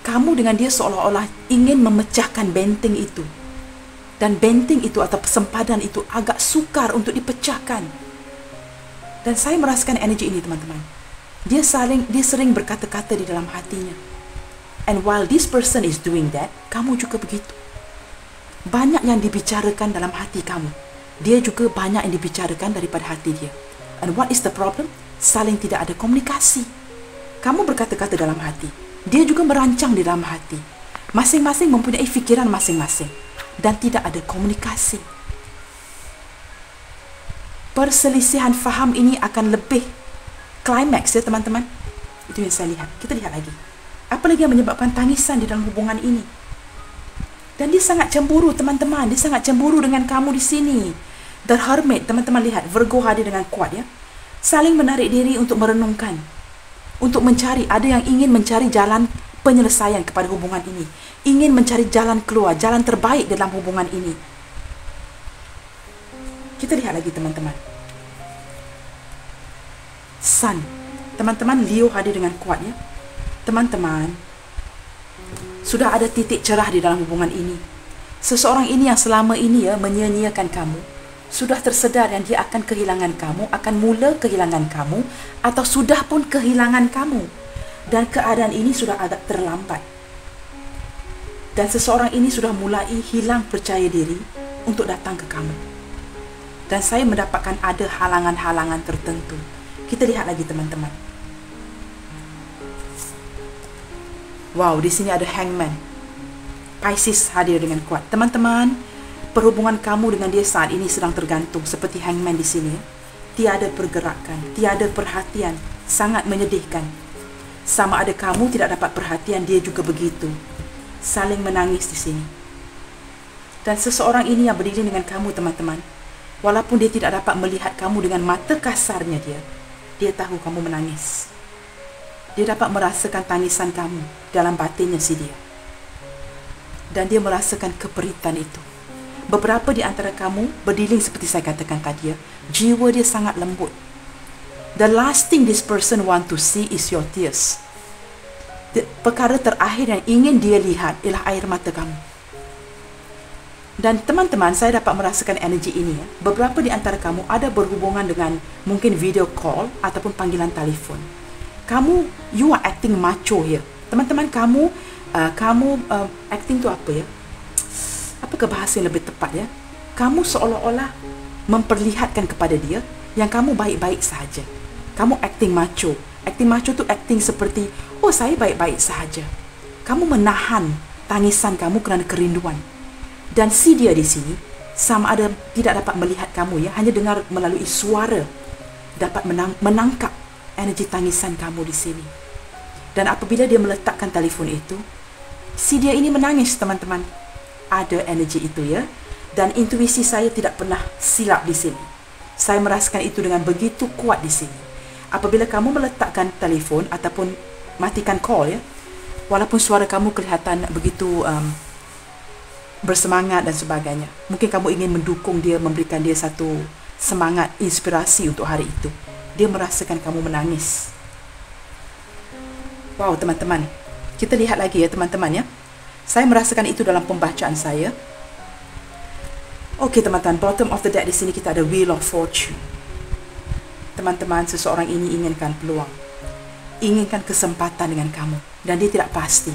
Kamu dengan dia seolah-olah ingin memecahkan benteng itu. Dan benteng itu atau sempadan itu agak sukar untuk dipecahkan. Dan saya merasakan energi ini teman-teman. Dia sering berkata-kata di dalam hatinya. And while this person is doing that, kamu juga begitu. Banyak yang dibicarakan dalam hati kamu. Dia juga banyak yang dibicarakan daripada hati dia. And what is the problem? Saling tidak ada komunikasi. Kamu berkata-kata dalam hati, dia juga merancang di dalam hati. Masing-masing mempunyai fikiran masing-masing. Dan tidak ada komunikasi. Perselisihan faham ini akan lebih climax ya teman-teman. Itu yang saya lihat. Kita lihat lagi. Apa lagi yang menyebabkan tangisan di dalam hubungan ini? Dan dia sangat cemburu teman-teman. Dia sangat cemburu dengan kamu di sini. The Hermit, teman-teman lihat. Virgo hadir dengan kuat ya. Saling menarik diri untuk merenungkan. Untuk mencari. Ada yang ingin mencari jalan penyelesaian kepada hubungan ini. Ingin mencari jalan keluar. Jalan terbaik dalam hubungan ini. Kita lihat lagi teman-teman. Sun. Teman-teman, Leo hadir dengan kuat ya. Teman-teman, sudah ada titik cerah di dalam hubungan ini. Seseorang ini yang selama ini menyia-nyiakan kamu, sudah tersedar yang dia akan kehilangan kamu, akan mula kehilangan kamu, atau sudah pun kehilangan kamu. Dan keadaan ini sudah agak terlambat. Dan seseorang ini sudah mulai hilang percaya diri untuk datang ke kamu. Dan saya mendapatkan ada halangan-halangan tertentu. Kita lihat lagi teman-teman. Wow, di sini ada Hangman. Pisces hadir dengan kuat. Teman-teman, perhubungan kamu dengan dia saat ini sedang tergantung seperti Hangman di sini. Tiada pergerakan, tiada perhatian, sangat menyedihkan. Sama ada kamu tidak dapat perhatian, dia juga begitu. Saling menangis di sini. Dan seseorang ini yang berdiri dengan kamu teman-teman, walaupun dia tidak dapat melihat kamu dengan mata kasarnya dia tahu kamu menangis. Dia dapat merasakan tangisan kamu dalam batinnya si dia. Dan dia merasakan keperitan itu. Beberapa di antara kamu berdiling seperti saya katakan tadi ya. Jiwa dia sangat lembut. The last thing this person want to see is your tears. Perkara terakhir yang ingin dia lihat ialah air mata kamu. Dan teman-teman, saya dapat merasakan energi ini ya. Beberapa di antara kamu ada berhubungan dengan mungkin video call ataupun panggilan telefon. You are acting macho here. Teman-teman, kamu acting tu apa ya? Apakah bahasa yang lebih tepat ya? Kamu seolah-olah memperlihatkan kepada dia yang kamu baik-baik sahaja. Kamu acting macho. Acting macho tu acting seperti, oh saya baik-baik sahaja. Kamu menahan tangisan kamu kerana kerinduan. Dan si dia di sini sama ada tidak dapat melihat kamu, ya, hanya dengar melalui suara, dapat menangkap energi tangisan kamu di sini. Dan apabila dia meletakkan telefon itu, si dia ini menangis, teman-teman. Ada energi itu, ya. Dan intuisi saya tidak pernah silap di sini. Saya merasakan itu dengan begitu kuat di sini. Apabila kamu meletakkan telefon ataupun matikan call, ya, walaupun suara kamu kelihatan begitu bersemangat dan sebagainya, mungkin kamu ingin mendukung dia, memberikan dia satu semangat, inspirasi untuk hari itu, dia merasakan kamu menangis. Wow, teman-teman, kita lihat lagi, ya, teman-teman, ya. Saya merasakan itu dalam pembacaan saya. Okey, teman-teman, bottom of the deck di sini kita ada Wheel of Fortune. Teman-teman, seseorang ini inginkan peluang, inginkan kesempatan dengan kamu, dan dia tidak pasti.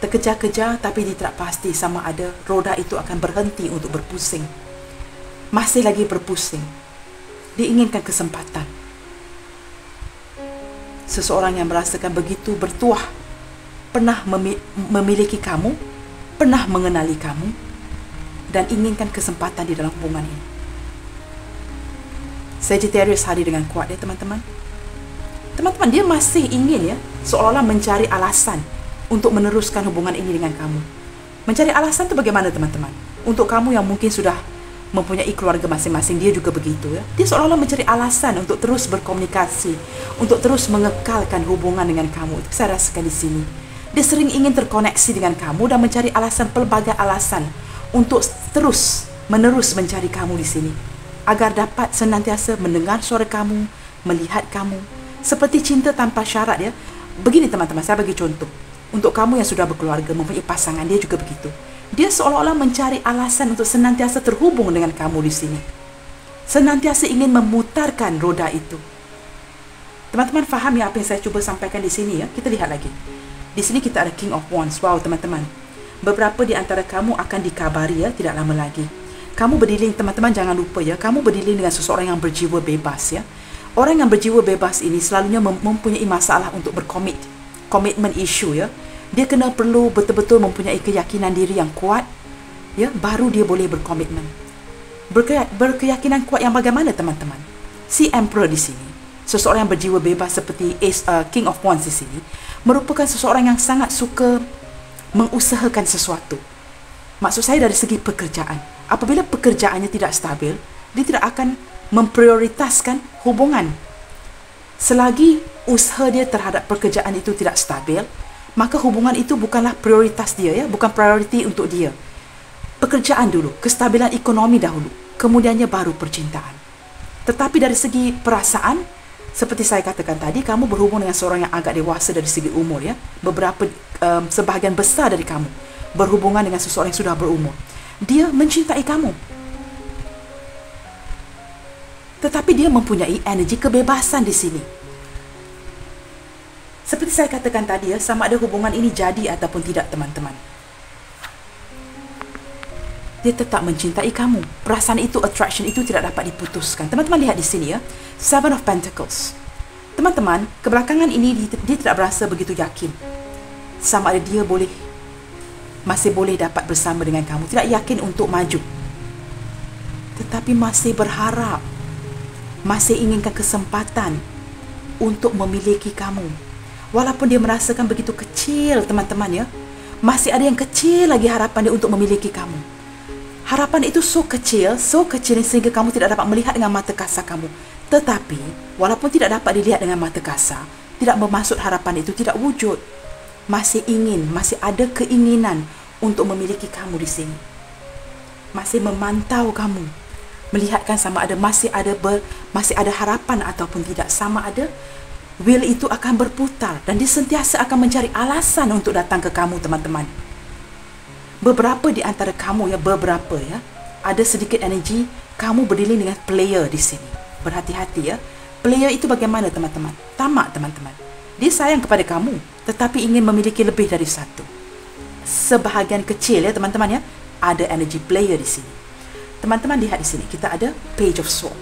Terkejar-kejar, tapi dia tidak pasti sama ada roda itu akan berhenti untuk berpusing. Masih lagi berpusing. Dia inginkan kesempatan. Seseorang yang merasakan begitu bertuah, pernah memiliki kamu, pernah mengenali kamu, dan inginkan kesempatan di dalam hubungan ini. Sagittarius hadir dengan kuat, ya, teman-teman. Teman-teman, dia masih ingin, ya, seolah-olah mencari alasan untuk meneruskan hubungan ini dengan kamu. Mencari alasan itu bagaimana, teman-teman? Untuk kamu yang mungkin sudah mempunyai keluarga masing-masing, dia juga begitu, ya. Dia seolah-olah mencari alasan untuk terus berkomunikasi, untuk terus mengekalkan hubungan dengan kamu. Itu saya rasakan di sini. Dia sering ingin terkoneksi dengan kamu dan mencari alasan, pelbagai alasan untuk terus menerus mencari kamu di sini, agar dapat senantiasa mendengar suara kamu, melihat kamu. Seperti cinta tanpa syarat, ya. Begini, teman-teman, saya bagi contoh. Untuk kamu yang sudah berkeluarga, mempunyai pasangan, dia juga begitu. Dia seolah-olah mencari alasan untuk senantiasa terhubung dengan kamu di sini. Senantiasa ingin memutarkan roda itu. Teman-teman faham ya apa yang saya cuba sampaikan di sini, ya? Kita lihat lagi. Di sini kita ada King of Wands. Wow, teman-teman. Beberapa di antara kamu akan dikabari, ya, tidak lama lagi. Kamu berdilin, teman-teman, jangan lupa, ya, kamu berdilin dengan seseorang yang berjiwa bebas, ya. Orang yang berjiwa bebas ini selalunya mempunyai masalah untuk komitmen issue, ya. Dia kena perlu betul-betul mempunyai keyakinan diri yang kuat, ya, baru dia boleh berkomitmen. Berkeyakinan kuat yang bagaimana, teman-teman? Si Emperor di sini, seseorang yang berjiwa bebas seperti King of Wands di sini, merupakan seseorang yang sangat suka mengusahakan sesuatu. Maksud saya dari segi pekerjaan. Apabila pekerjaannya tidak stabil, dia tidak akan memprioritaskan hubungan. Selagi usaha dia terhadap pekerjaan itu tidak stabil, maka hubungan itu bukanlah prioritas dia, ya, bukan priority untuk dia. Pekerjaan dulu, kestabilan ekonomi dahulu, kemudiannya baru percintaan. Tetapi dari segi perasaan, seperti saya katakan tadi, kamu berhubung dengan seorang yang agak dewasa dari segi umur, ya. Sebahagian besar dari kamu berhubungan dengan seseorang yang sudah berumur. Dia mencintai kamu, tetapi dia mempunyai energi kebebasan di sini. Seperti saya katakan tadi, ya, sama ada hubungan ini jadi ataupun tidak, teman-teman. Dia tetap mencintai kamu. Perasaan itu, attraction itu tidak dapat diputuskan. Teman-teman lihat di sini, ya, Seven of Pentacles. Teman-teman, kebelakangan ini dia tidak berasa begitu yakin sama ada dia masih boleh dapat bersama dengan kamu. Tidak yakin untuk maju, tetapi masih berharap, masih inginkan kesempatan untuk memiliki kamu. Walaupun dia merasakan begitu kecil, teman-teman, ya, masih ada yang kecil lagi harapan dia untuk memiliki kamu. Harapan itu so kecil sehingga kamu tidak dapat melihat dengan mata kasar kamu. Tetapi walaupun tidak dapat dilihat dengan mata kasar, tidak bermaksud harapan itu tidak wujud. Masih ingin, masih ada keinginan untuk memiliki kamu di sini. Masih memantau kamu, melihatkan sama ada masih ada harapan ataupun tidak, sama ada wheel itu akan berputar dan dia sentiasa akan mencari alasan untuk datang ke kamu, teman-teman. Beberapa di antara kamu, ya, ada sedikit energi kamu berdiri dengan player di sini. Berhati-hati, ya. Player itu bagaimana, teman-teman? Tamak, teman-teman. Dia sayang kepada kamu, tetapi ingin memiliki lebih dari satu. Sebahagian kecil, ya, teman-teman, ya, ada energi player di sini. Teman-teman lihat di sini, kita ada Page of Swords.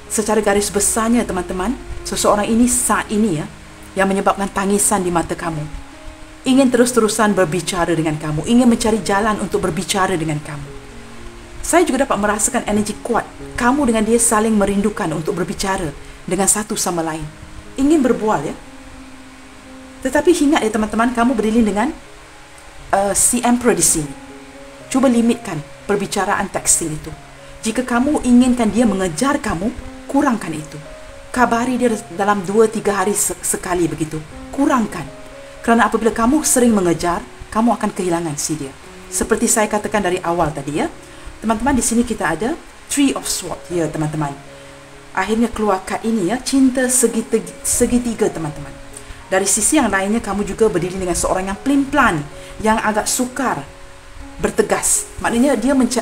Secara garis besarnya, teman-teman, seseorang ini saat ini, ya, yang menyebabkan tangisan di mata kamu, ingin terus-terusan berbicara dengan kamu, ingin mencari jalan untuk berbicara dengan kamu. Saya juga dapat merasakan energi kuat. Kamu dengan dia saling merindukan untuk berbicara dengan satu sama lain. Ingin berbual ya. Tetapi ingat ya teman-teman, kamu berdiri dengan si Emperor di sini. Cuba limitkan perbicaraan texting itu. Jika kamu inginkan dia mengejar kamu, kurangkan itu. Kabari dia dalam 2-3 hari sekali begitu. Kurangkan. Kerana apabila kamu sering mengejar, kamu akan kehilangan si dia. Seperti saya katakan dari awal tadi ya. Teman-teman, di sini kita ada Three of Swords ya teman-teman. Akhirnya keluar kad ini ya, cinta segitiga teman-teman. Dari sisi yang lainnya, kamu juga berdiri dengan seorang yang pelin-pelan, yang agak sukar bertegas. Maknanya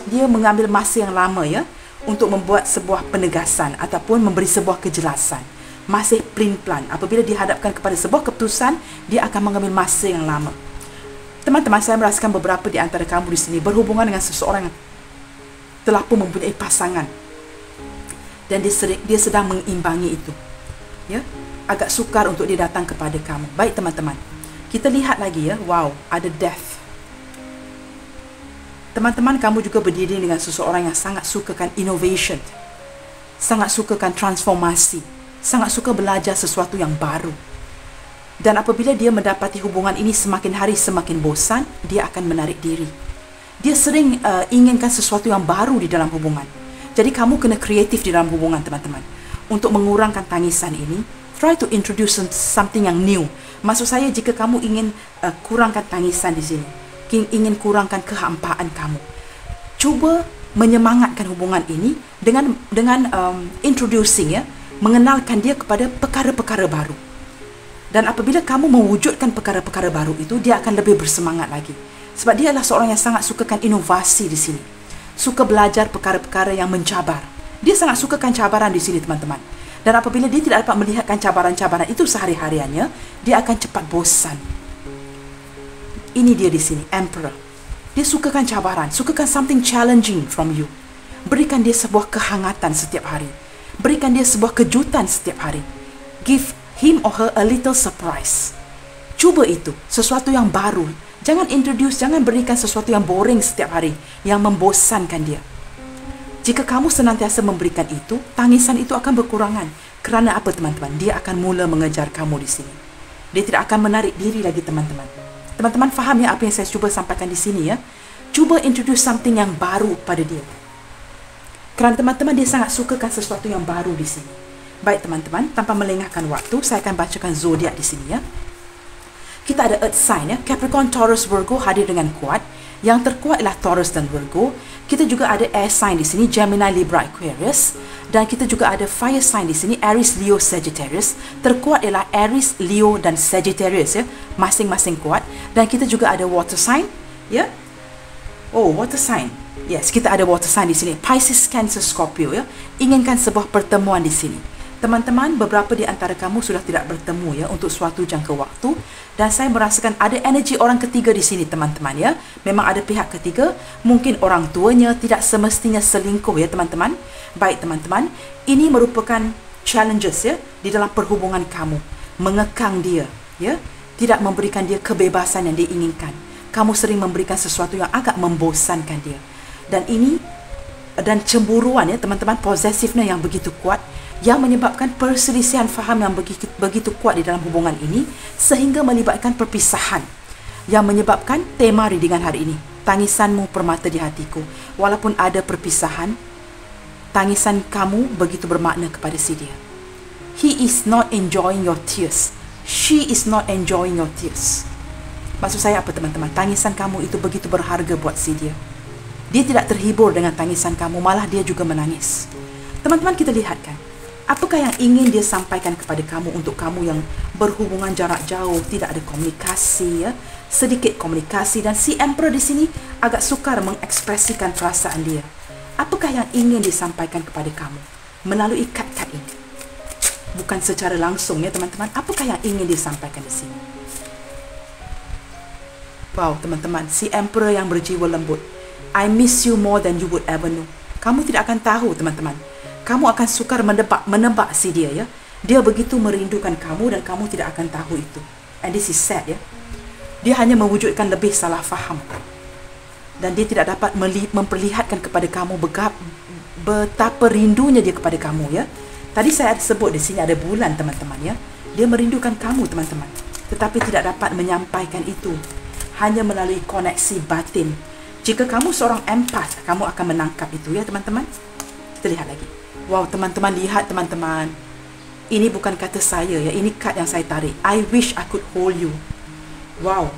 dia mengambil masa yang lama ya untuk membuat sebuah penegasan ataupun memberi sebuah kejelasan. Masih pelin-pelan. Apabila dihadapkan kepada sebuah keputusan, dia akan mengambil masa yang lama. Teman-teman, saya merasakan beberapa di antara kamu di sini berhubungan dengan seseorang yang telah pun mempunyai pasangan dan dia sedang mengimbangi itu ya, agak sukar untuk dia datang kepada kamu. Baik teman-teman, kita lihat lagi ya. Wow, ada death. Teman-teman, kamu juga berdiri dengan seseorang yang sangat sukakan innovation, sangat sukakan transformasi, sangat suka belajar sesuatu yang baru. Dan apabila dia mendapati hubungan ini semakin hari semakin bosan, dia akan menarik diri. Dia sering inginkan sesuatu yang baru di dalam hubungan. Jadi kamu kena kreatif di dalam hubungan teman-teman. Untuk mengurangkan tangisan ini, try to introduce something yang new. Maksud saya, jika kamu ingin kurangkan tangisan di sini, ingin kurangkan kehampaan kamu, cuba menyemangatkan hubungan ini dengan introducing ya, mengenalkan dia kepada perkara-perkara baru. Dan apabila kamu mewujudkan perkara-perkara baru itu, dia akan lebih bersemangat lagi. Sebab dia adalah seorang yang sangat sukakan inovasi di sini. Suka belajar perkara-perkara yang mencabar. Dia sangat sukakan cabaran di sini teman-teman. Dan apabila dia tidak dapat melihatkan cabaran-cabaran itu sehari-hariannya, dia akan cepat bosan. Ini dia di sini, Emperor. Dia sukakan cabaran, sukakan something challenging from you. Berikan dia sebuah kehangatan setiap hari. Berikan dia sebuah kejutan setiap hari. Give him or her a little surprise. Cuba itu, sesuatu yang baru. Jangan berikan sesuatu yang boring setiap hari, yang membosankan dia. Jika kamu senantiasa memberikan itu, tangisan itu akan berkurangan. Kerana apa teman-teman? Dia akan mula mengejar kamu di sini. Dia tidak akan menarik diri lagi teman-teman. Teman-teman faham ya apa yang saya cuba sampaikan di sini ya? Cuba introduce something yang baru pada dia. Kerana teman-teman, dia sangat sukakan sesuatu yang baru di sini. Baik teman-teman, tanpa melengahkan waktu, saya akan bacakan zodiak di sini ya. Kita ada earth sign ya, Capricorn, Taurus, Virgo hadir dengan kuat. Yang terkuat ialah Taurus dan Virgo. Kita juga ada air sign di sini, Gemini, Libra, Aquarius. Dan kita juga ada fire sign di sini, Aries, Leo, Sagittarius. Terkuat ialah Aries, Leo dan Sagittarius ya, masing-masing kuat. Dan kita juga ada water sign ya. Oh, water sign. Yes, kita ada water sign di sini, Pisces, Cancer, Scorpio ya. Inginkan sebuah pertemuan di sini. Teman-teman, beberapa di antara kamu sudah tidak bertemu ya untuk suatu jangka waktu, dan saya merasakan ada energi orang ketiga di sini teman-teman ya. Memang ada pihak ketiga, mungkin orang tuanya tidak semestinya selingkuh ya teman-teman. Baik teman-teman, ini merupakan challenges ya di dalam perhubungan kamu. Mengekang dia ya, tidak memberikan dia kebebasan yang dia inginkan. Kamu sering memberikan sesuatu yang agak membosankan dia. Dan cemburuan ya teman-teman, possessiveness yang begitu kuat, yang menyebabkan perselisihan faham yang begitu kuat di dalam hubungan ini, sehingga melibatkan perpisahan, yang menyebabkan tema readingan hari ini, tangisanmu permata di hatiku. Walaupun ada perpisahan, tangisan kamu begitu bermakna kepada si dia. He is not enjoying your tears. She is not enjoying your tears. Maksud saya apa teman-teman? Tangisan kamu itu begitu berharga buat si dia. Dia tidak terhibur dengan tangisan kamu, malah dia juga menangis. Teman-teman, kita lihatkan, apakah yang ingin dia sampaikan kepada kamu untuk kamu yang berhubungan jarak jauh, tidak ada komunikasi ya, sedikit komunikasi, dan si Emperor di sini agak sukar mengekspresikan perasaan dia. Apakah yang ingin disampaikan kepada kamu melalui kad-kad ini? Bukan secara langsung ya teman-teman. Apakah yang ingin disampaikan di sini? Wow teman-teman, si Emperor yang berjiwa lembut. I miss you more than you would ever know. Kamu tidak akan tahu teman-teman. Kamu akan sukar menebak si dia ya. Dia begitu merindukan kamu dan kamu tidak akan tahu itu. And this is sad ya. Dia hanya mewujudkan lebih salah faham. dan dia tidak dapat memperlihatkan kepada kamu betapa rindunya dia kepada kamu, ya. Tadi saya sebut di sini ada bulan, teman-teman, ya. Dia merindukan kamu, teman-teman, tetapi tidak dapat menyampaikan itu, hanya melalui koneksi batin. Jika kamu seorang empath, kamu akan menangkap itu, ya, teman-teman. Kita lihat lagi. Wow, teman-teman, lihat, teman-teman. Ini bukan kata saya, ya. Ini kad yang saya tarik. I wish I could hold you. Wow.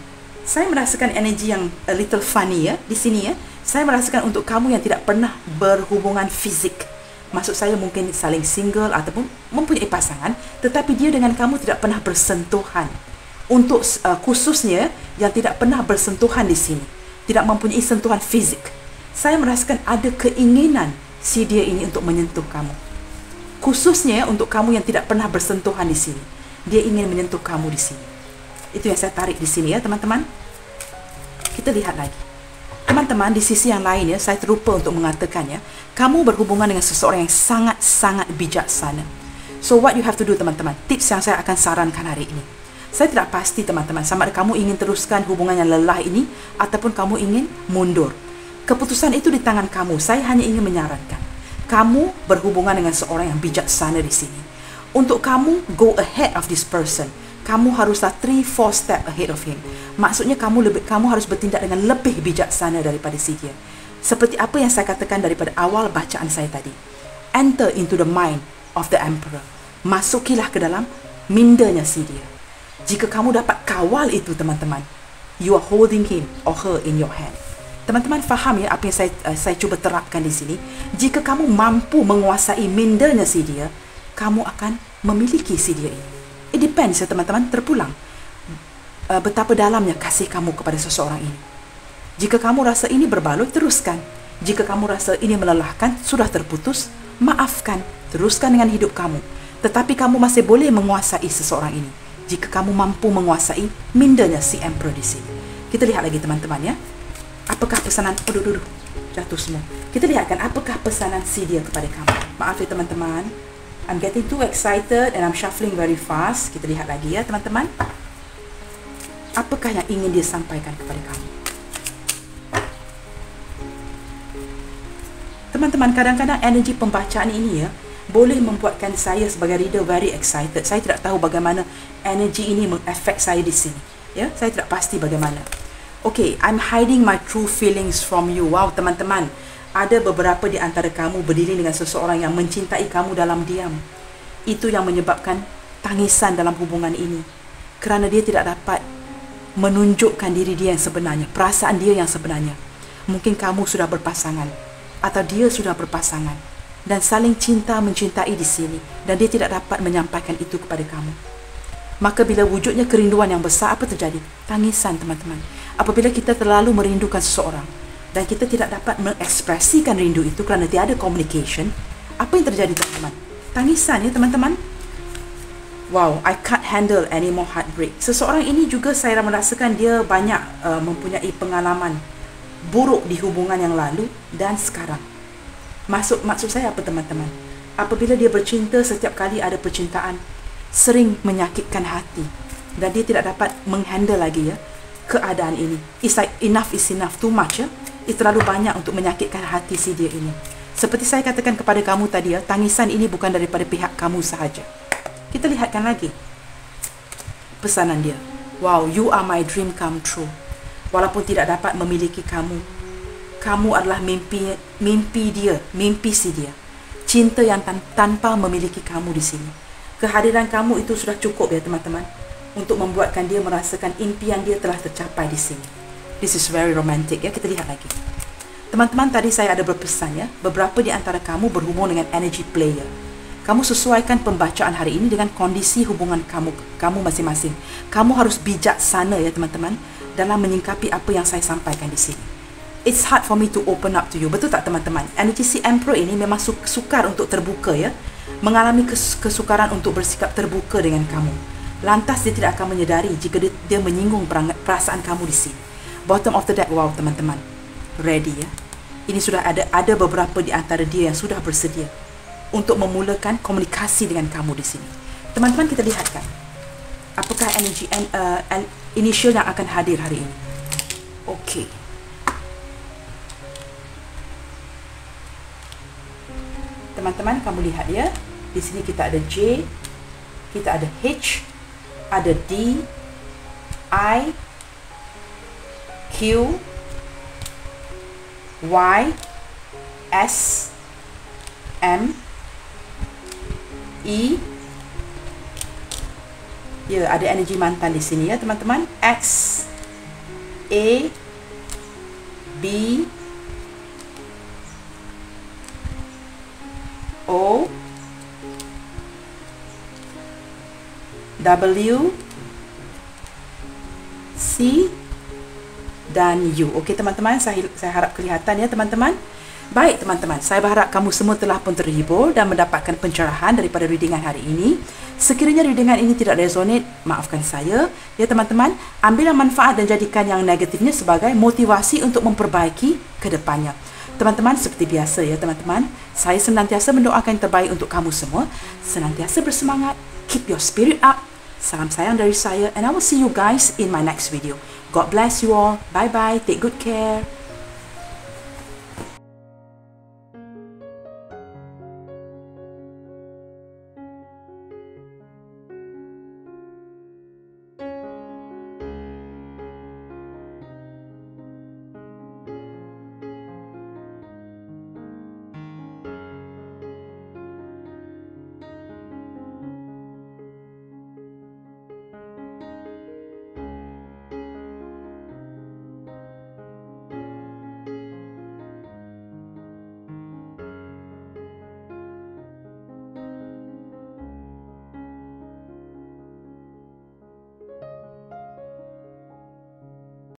Saya merasakan energi yang a little funny, ya, di sini, ya. Saya merasakan untuk kamu yang tidak pernah berhubungan fizik. Maksud saya mungkin saling single ataupun mempunyai pasangan, tetapi dia dengan kamu tidak pernah bersentuhan. Untuk khususnya yang tidak pernah bersentuhan di sini, tidak mempunyai sentuhan fizik, saya merasakan ada keinginan si dia ini untuk menyentuh kamu. Khususnya untuk kamu yang tidak pernah bersentuhan di sini, dia ingin menyentuh kamu di sini. Itu yang saya tarik di sini, ya, teman-teman. Kita lihat lagi. Teman-teman, di sisi yang lain, ya, saya terlupa untuk mengatakan, ya, kamu berhubungan dengan seseorang yang sangat-sangat bijaksana. So what you have to do, teman-teman, tips yang saya akan sarankan hari ini. Saya tidak pasti, teman-teman, sama ada kamu ingin teruskan hubungan yang lelah ini ataupun kamu ingin mundur. Keputusan itu di tangan kamu. Saya hanya ingin menyarankan kamu berhubungan dengan seorang yang bijaksana di sini. Untuk kamu go ahead of this person, kamu haruslah 3-4 step ahead of him. Maksudnya kamu harus bertindak dengan lebih bijaksana daripada si dia. Seperti apa yang saya katakan daripada awal bacaan saya tadi. Enter into the mind of the emperor. Masukilah ke dalam mindanya si dia. Jika kamu dapat kawal itu, teman-teman, you are holding him or her in your hand. Teman-teman faham, ya, apa yang saya cuba terapkan di sini. Jika kamu mampu menguasai mindanya si dia, kamu akan memiliki si dia ini. It depends, ya, teman-teman, terpulang betapa dalamnya kasih kamu kepada seseorang ini. Jika kamu rasa ini berbaloi, teruskan. Jika kamu rasa ini melelahkan, sudah terputus, maafkan, teruskan dengan hidup kamu. Tetapi kamu masih boleh menguasai seseorang ini jika kamu mampu menguasai mindanya si emperor di sini. Kita lihat lagi, teman-teman, ya. Apakah pesanan, jatuh semua. Kita lihatkan apakah pesanan si dia kepada kamu. Maaf, ya, teman-teman, I'm getting too excited and I'm shuffling very fast. Kita lihat lagi, ya, teman-teman. Apakah yang ingin dia sampaikan kepada kamu? Teman-teman, kadang-kadang energi pembacaan ini, ya, boleh membuatkan saya sebagai reader very excited. Saya tidak tahu bagaimana energi ini mengefek saya di sini, ya. Saya tidak pasti bagaimana. Okay, I'm hiding my true feelings from you. Wow, teman-teman, ada beberapa di antara kamu berdiri dengan seseorang yang mencintai kamu dalam diam. Itu yang menyebabkan tangisan dalam hubungan ini, kerana dia tidak dapat menunjukkan diri dia yang sebenarnya, perasaan dia yang sebenarnya. Mungkin kamu sudah berpasangan atau dia sudah berpasangan dan saling cinta mencintai di sini, dan dia tidak dapat menyampaikan itu kepada kamu. Maka bila wujudnya kerinduan yang besar, apa terjadi? Tangisan, teman-teman. Apabila kita terlalu merindukan seseorang dan kita tidak dapat mengekspresikan rindu itu kerana tiada communication, apa yang terjadi, teman-teman? Tangisan, ya, teman-teman. Wow, I can't handle any more heartbreak. Seseorang ini juga saya merasakan dia banyak mempunyai pengalaman buruk di hubungan yang lalu dan sekarang. Maksud saya apa, teman-teman? Apabila dia bercinta, setiap kali ada percintaan sering menyakitkan hati dan dia tidak dapat menghandle lagi, ya, keadaan ini. It's like enough is enough, too much, ya. Itu terlalu banyak untuk menyakitkan hati si dia ini. Seperti saya katakan kepada kamu tadi, ya, tangisan ini bukan daripada pihak kamu sahaja. Kita lihatkan lagi pesanan dia. Wow, you are my dream come true. Walaupun tidak dapat memiliki kamu, kamu adalah mimpi dia, mimpi si dia. Cinta yang tanpa memiliki kamu di sini. Kehadiran kamu itu sudah cukup, ya, teman-teman, untuk membuatkan dia merasakan impian dia telah tercapai di sini. This is very romantic, ya. Kita lihat lagi. Teman-teman, tadi saya ada berpesan, ya, beberapa di antara kamu berhubung dengan energy player. Kamu sesuaikan pembacaan hari ini dengan kondisi hubungan kamu masing-masing. Kamu harus bijaksana, ya, teman-teman, dalam menyingkapi apa yang saya sampaikan di sini. It's hard for me to open up to you. Betul tak, teman-teman? Energi si Emperor ini memang sukar untuk terbuka, ya. Mengalami kesukaran untuk bersikap terbuka dengan kamu. Lantas dia tidak akan menyedari jika dia menyinggung perasaan kamu di sini. Bottom of the deck, wow, teman-teman. Ready, ya. Ini sudah ada beberapa di antara dia yang sudah bersedia untuk memulakan komunikasi dengan kamu di sini. Teman-teman, kita lihatkan apakah energi initial yang akan hadir hari ini. Okey. teman-teman, kamu lihat ya. Di sini kita ada J, kita ada H, ada D, I, Q, Y, S, M, E. Ya, ada energi mantan di sini ya teman-teman. X, A, B, O, W, C dan U. Okey teman-teman, saya harap kelihatan ya teman-teman. Baik teman-teman, saya berharap kamu semua telah pun terhibur dan mendapatkan pencerahan daripada readingan hari ini. Sekiranya readingan ini tidak resonate, maafkan saya ya teman-teman. Ambillah manfaat dan jadikan yang negatifnya sebagai motivasi untuk memperbaiki ke depannya. Teman-teman, seperti biasa ya teman-teman, saya senantiasa mendoakan yang terbaik untuk kamu semua. Senantiasa bersemangat, keep your spirit up. Salam sayang dari saya, and I will see you guys in my next video. God bless you all. Bye bye. Take good care.